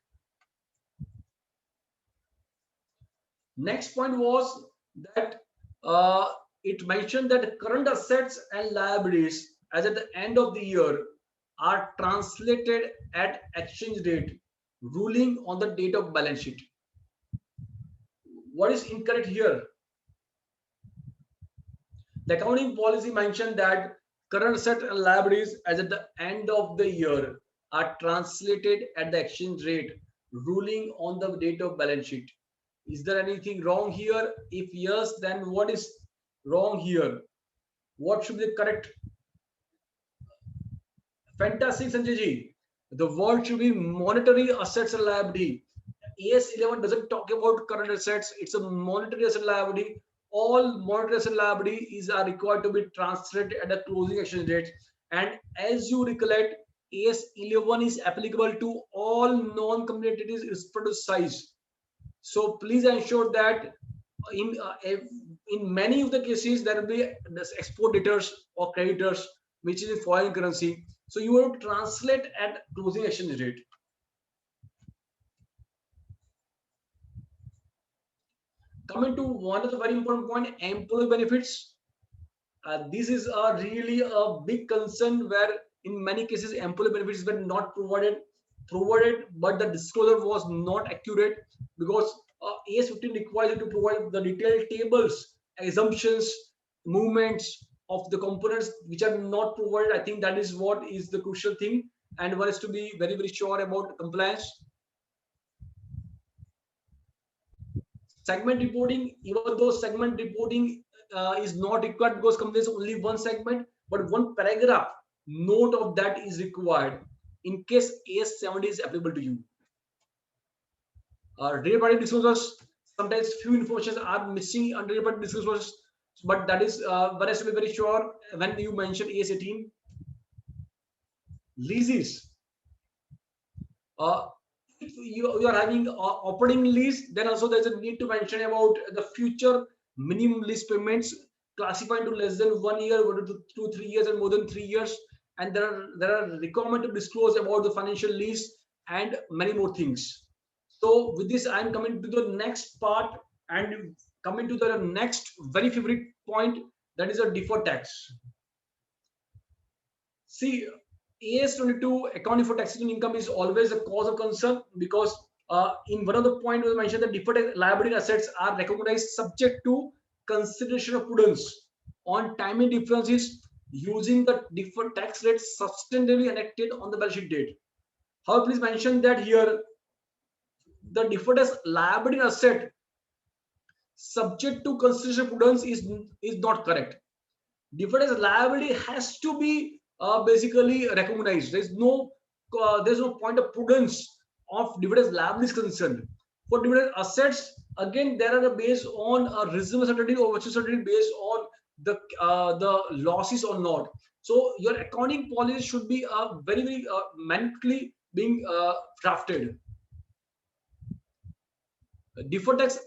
Speaker 5: Next point was that it mentioned that current assets and liabilities as at the end of the year are translated at exchange rate ruling on the date of balance sheet. What is incorrect here? The accounting policy mentioned that current assets and liabilities as at the end of the year are translated at the exchange rate ruling on the date of balance sheet. Is there anything wrong here? If yes, then what is wrong here? What should be correct? Fantastic, Sanjay ji. The word should be monetary assets and liability. AS 11 doesn't talk about current assets. It's a monetary asset liability. All monetary asset liability are required to be translated at the closing exchange rate. And as you recollect, AS 11 is applicable to all non-company entities respect to size. So please ensure that in many of the cases there will be export debtors or creditors which is in foreign currency. So you have to translate at closing exchange rate. Coming to one of the very important point, employee benefits. This is really a big concern where in many cases employee benefits were not provided, but the disclosure was not accurate because AS 15 requires you to provide the detailed tables, assumptions, movements of the components which are not provided. I think that is what is the crucial thing. and one is to be very, very sure about compliance. Segment reporting, even though segment reporting is not required because company is only one segment, but one paragraph note of that is required in case AS70 is applicable to you. Related party disclosures, sometimes few information are missing under related party disclosures, but that is one has to be very sure when you mention AS18. Leases. If you are having operating lease, then also there's a need to mention about the future minimum lease payments classified into less than 1 year, 1 to 2, 3 years, and more than 3 years. And there are requirement to disclose about the financial lease and many more things. So with this, I'm coming to the next part and coming to the next very favorite point, that is a deferred tax. See, AS22 accounting for taxation income is always a cause of concern because in one of the point we mentioned that deferred liability assets are recognized subject to consideration of prudence on timing differences using the deferred tax rate substantively enacted on the balance sheet date. However, please mention that here the deferred tax liability asset subject to consideration of prudence is not correct. Deferred tax liability has to be basically recognized. There's no point of prudence of deferred tax liability is concerned. For deferred assets, again there are based on a reasonable certainty or virtual certainty based on the losses or not. So your accounting policy should be very very mentally being drafted. Deferred tax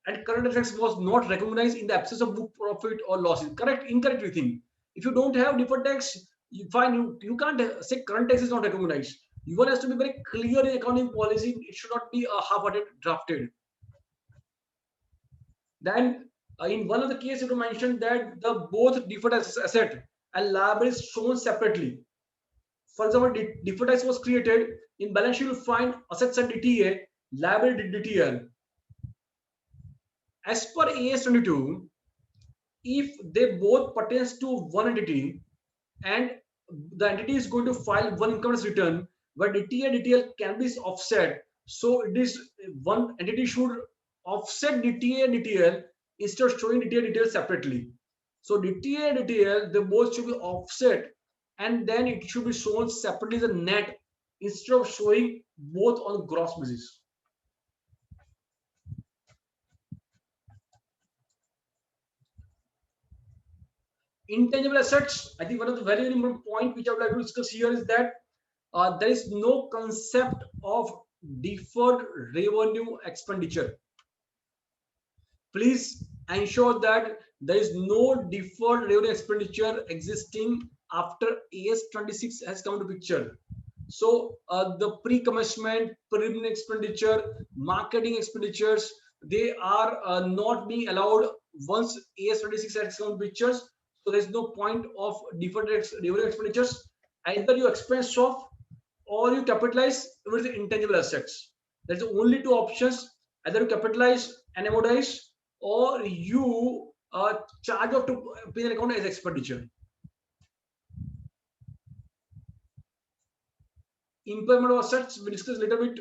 Speaker 5: and current tax was not recognized in the absence of book profit or losses. Correct, incorrect we think. If you don't have deferred tax, you can't say current tax is not recognized. One has to be very clear in accounting policy. It should not be a half-hearted drafted. Then in one of the cases you mentioned that the both deferred asset and liability is shown separately. For example, deferred tax was created in balance sheet. You find assets and DTA, liability DTL. As per AS22, if they both pertains to one entity and the entity is going to file one income tax return where DTA and DTL can be offset, so it is one entity should offset DTA and DTL instead of showing DTA and DTL separately. So DTA and DTL, they both should be offset and then it should be shown separately as a net instead of showing both on gross basis. Intangible assets, I think one of the very, very important point which I would like to discuss here is that there is no concept of deferred revenue expenditure. Please ensure that there is no deferred revenue expenditure existing after AS26 has come to picture. So the pre-commencement, preliminary expenditure, marketing expenditures, they are not being allowed once AS26 has come to pictures. So there's no point of deferred revenue expenditures. Either you expense off or you capitalize with the intangible assets. There's only two options: either you capitalize and amortize, or you charge off to P&L account as expenditure. Impairment of assets we discussed a little bit.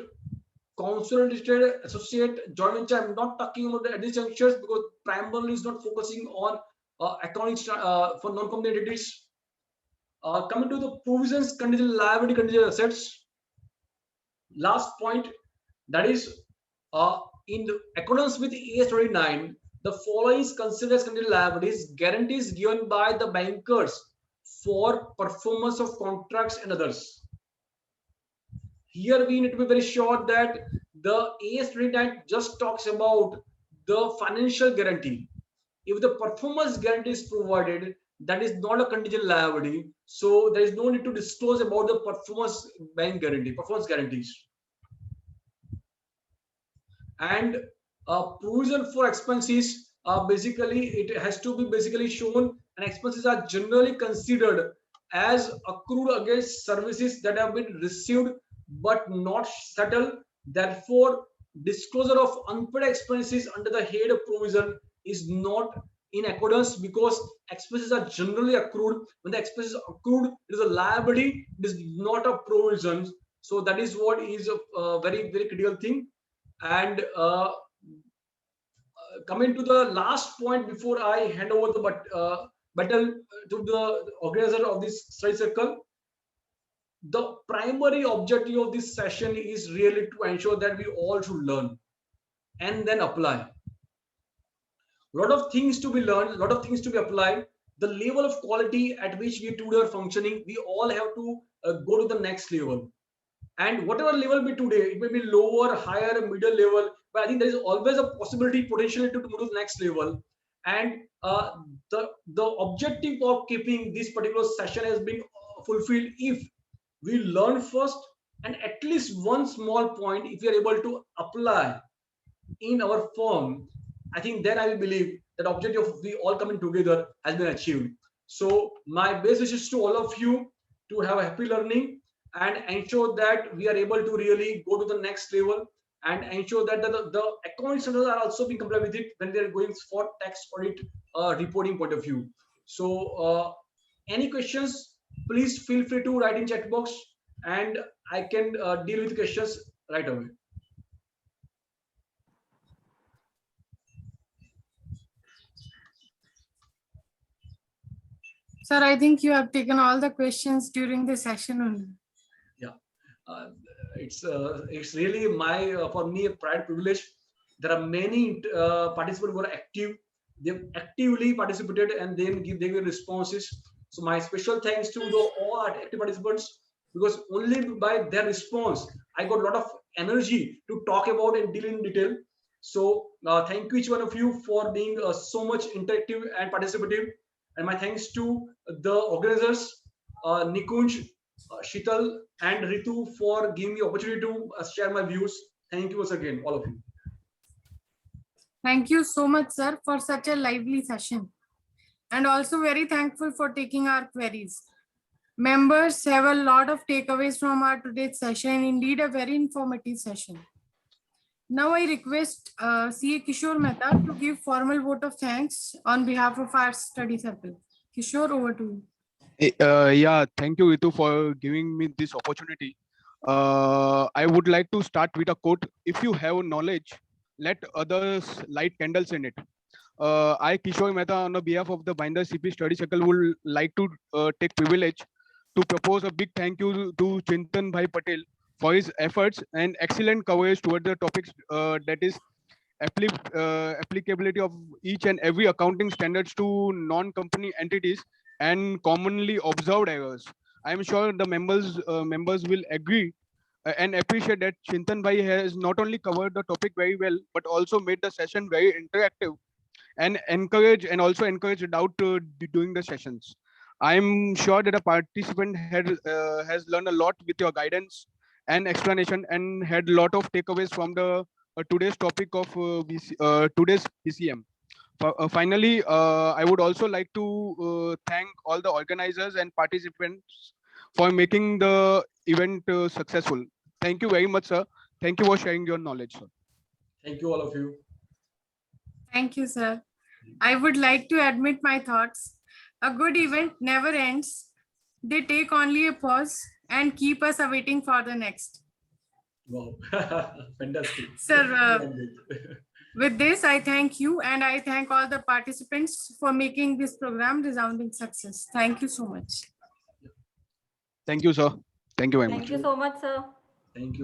Speaker 5: Consolidated, associate, joint venture. I'm not talking about the these junctures because primarily is not focusing on accounting for non-company entities. Coming to the provisions, contingent liability, contingent assets. Last point, that is in the accordance with AS29, the following is considered as contingent liabilities: guarantees given by the bankers for performance of contracts and others. Here we need to be very sure that the AS29 just talks about the financial guarantee. If the performance guarantee is provided, that is not a contingent liability. So there is no need to disclose about the performance bank guarantee, performance guarantees. And provision for expenses, basically it has to be basically shown, and expenses are generally considered as accrued against services that have been received but not settled. Therefore, disclosure of unpaid expenses under the head of provision is not in accordance, because expenses are generally accrued. When the expenses are accrued, it is a liability, it is not a provision. So that is what is a very, very critical thing. And coming to the last point before I hand over the battle to the organizer of this study circle, the primary objective of this session is really to ensure that we all should learn and then apply. A lot of things to be learned, a lot of things to be applied. The level of quality at which we today are functioning, we all have to go to the next level. And whatever level be today, it may be lower, higher, middle level, but I think there is always a possibility, potentially, to move to the next level. And the objective of keeping this particular session has been fulfilled if we learn first, and at least one small point, if we are able to apply in our firm, I think then I will believe that objective of we all coming together has been achieved. So my best wishes to all of you to have a happy learning and ensure that we are able to really go to the next level and ensure that the account centers are also being compliant with it when they are going for tax audit reporting point of view. So any questions, please feel free to write in chat box and I can deal with questions right away.
Speaker 1: Sir, I think you have taken all the questions during the session only.
Speaker 5: It's really my for me a pride privilege. There are many participants who are active. They've actively participated and then give responses. So my special thanks to all active participants, because only by their response I got a lot of energy to talk about and deal in detail. So thank you each one of you for being so much interactive and participative. And my thanks to the organizers, Nikunj, Shital, and Ritu for giving me the opportunity to share my views. Thank you once again, all of you.
Speaker 1: Thank you so much, sir, for such a lively session. And also very thankful for taking our queries. Members have a lot of takeaways from our today's session, indeed a very informative session. Now I request CA Kishore Mehta to give formal vote of thanks on behalf of our study circle. Kishore, over to you.
Speaker 6: Yeah, thank you, Ritu, for giving me this opportunity. I would like to start with a quote. If you have knowledge, let others light candles in it. I, Kishore Mehta, on the behalf of the Binder CP Study Circle, would like to take privilege to propose a big thank you to Chintan Bhai Patel for his efforts and excellent coverage toward the topics that is applicability of each and every accounting standards to non-company entities and commonly observed errors. I am sure the members will agree and appreciate that Chintan Bhai has not only covered the topic very well, but also made the session very interactive and also encourage doubt during the sessions. I'm sure that a participant has learned a lot with your guidance and explanation and had a lot of takeaways from the today's topic of today's BCM. Finally, I would also like to thank all the organizers and participants for making the event successful. Thank you very much, sir. Thank you for sharing your knowledge, sir.
Speaker 5: Thank you, all of you.
Speaker 1: Thank you, sir. I would like to admit my thoughts. A good event never ends. They take only a pause and keep us awaiting for the next.
Speaker 5: Wow, fantastic.
Speaker 1: Sir, with this, I thank you and I thank all the participants for making this program resounding success. Thank you so much.
Speaker 6: Thank you, sir. Thank you very much.
Speaker 4: Thank you so much, sir.
Speaker 5: Thank you.